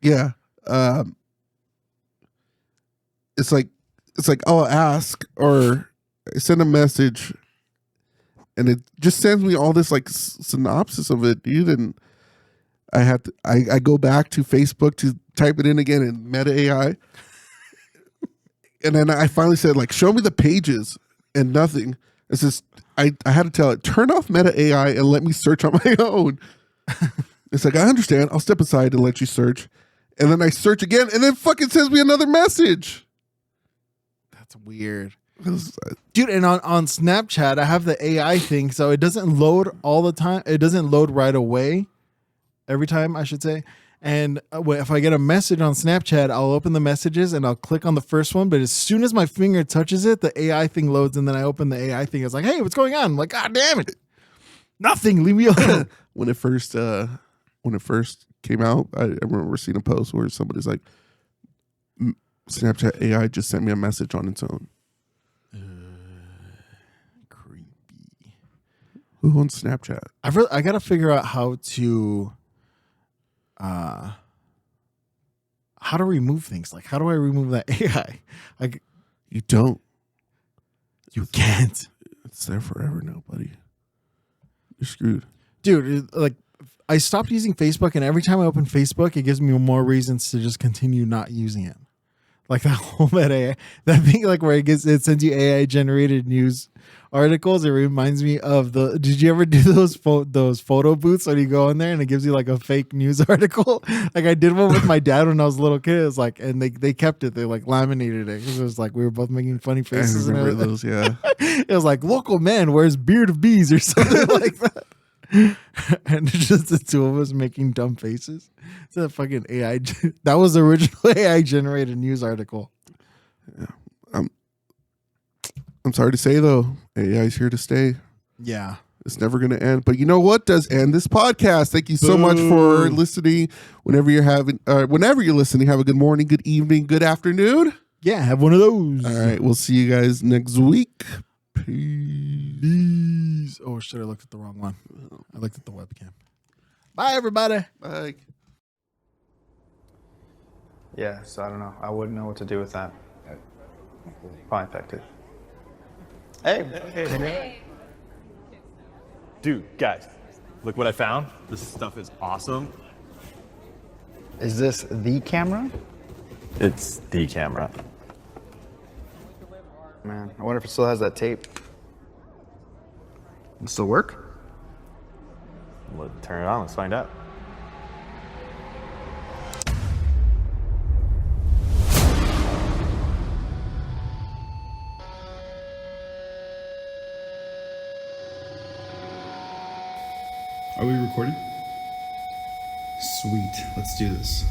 Yeah. It's like, I'll ask, or I send a message, and it just sends me all this like synopsis of it, dude. And I go back to Facebook to type it in again in Meta AI. And then I finally said, like, show me the pages, and nothing. It's just, I had to tell it, turn off Meta AI and let me search on my own. It's like, I understand. I'll step aside and let you search. And then I search again, and then fucking sends me another message. That's weird. Dude, and on Snapchat, I have the AI thing, so it doesn't load all the time. It doesn't load right away. Every time, I should say. And if I get a message on Snapchat, I'll open the messages and I'll click on the first one. But as soon as my finger touches it, the AI thing loads, and then I open the AI thing. It's like, hey, what's going on? I'm like, God damn it. Nothing. Leave me alone. When it first came out, I remember seeing a post where somebody's like, Snapchat AI just sent me a message on its own. Creepy. Who owns Snapchat? I got to figure out how to remove things. Like, how do I remove that AI? You don't. You can't. It's there forever now, buddy. You're screwed. Dude, like, I stopped using Facebook, and every time I open Facebook, it gives me more reasons to just continue not using it. Like that whole AI, that thing, like where it sends you AI generated news articles. It reminds me of did you ever do those photo booths when you go in there and it gives you like a fake news article? Like I did one with my dad when I was a little kid. It was like, and they kept it. They like laminated it. It was like we were both making funny faces. I remember those, yeah. It was like local man wears beard of bees or something like that. And it's just the two of us making dumb faces. It's that fucking AI. That was the original AI generated news article. Yeah. I'm sorry to say though, AI is here to stay. Yeah. It's never going to end. But you know what does end this podcast? Thank you so much for listening. Whenever you're listening, have a good morning, good evening, good afternoon. Yeah, have one of those. All right, we'll see you guys next week. Peace. Oh, shit, I looked at the wrong one. I looked at the webcam. Bye, everybody. Bye. Yeah, so I don't know. I wouldn't know what to do with that. Probably infected. Hey. Dude, guys, look what I found. This stuff is awesome. Is this the camera? It's the camera. Man, I wonder if it still has that tape. It still work? Let's turn it on. Let's find out. Are we recording? Sweet. Let's do this.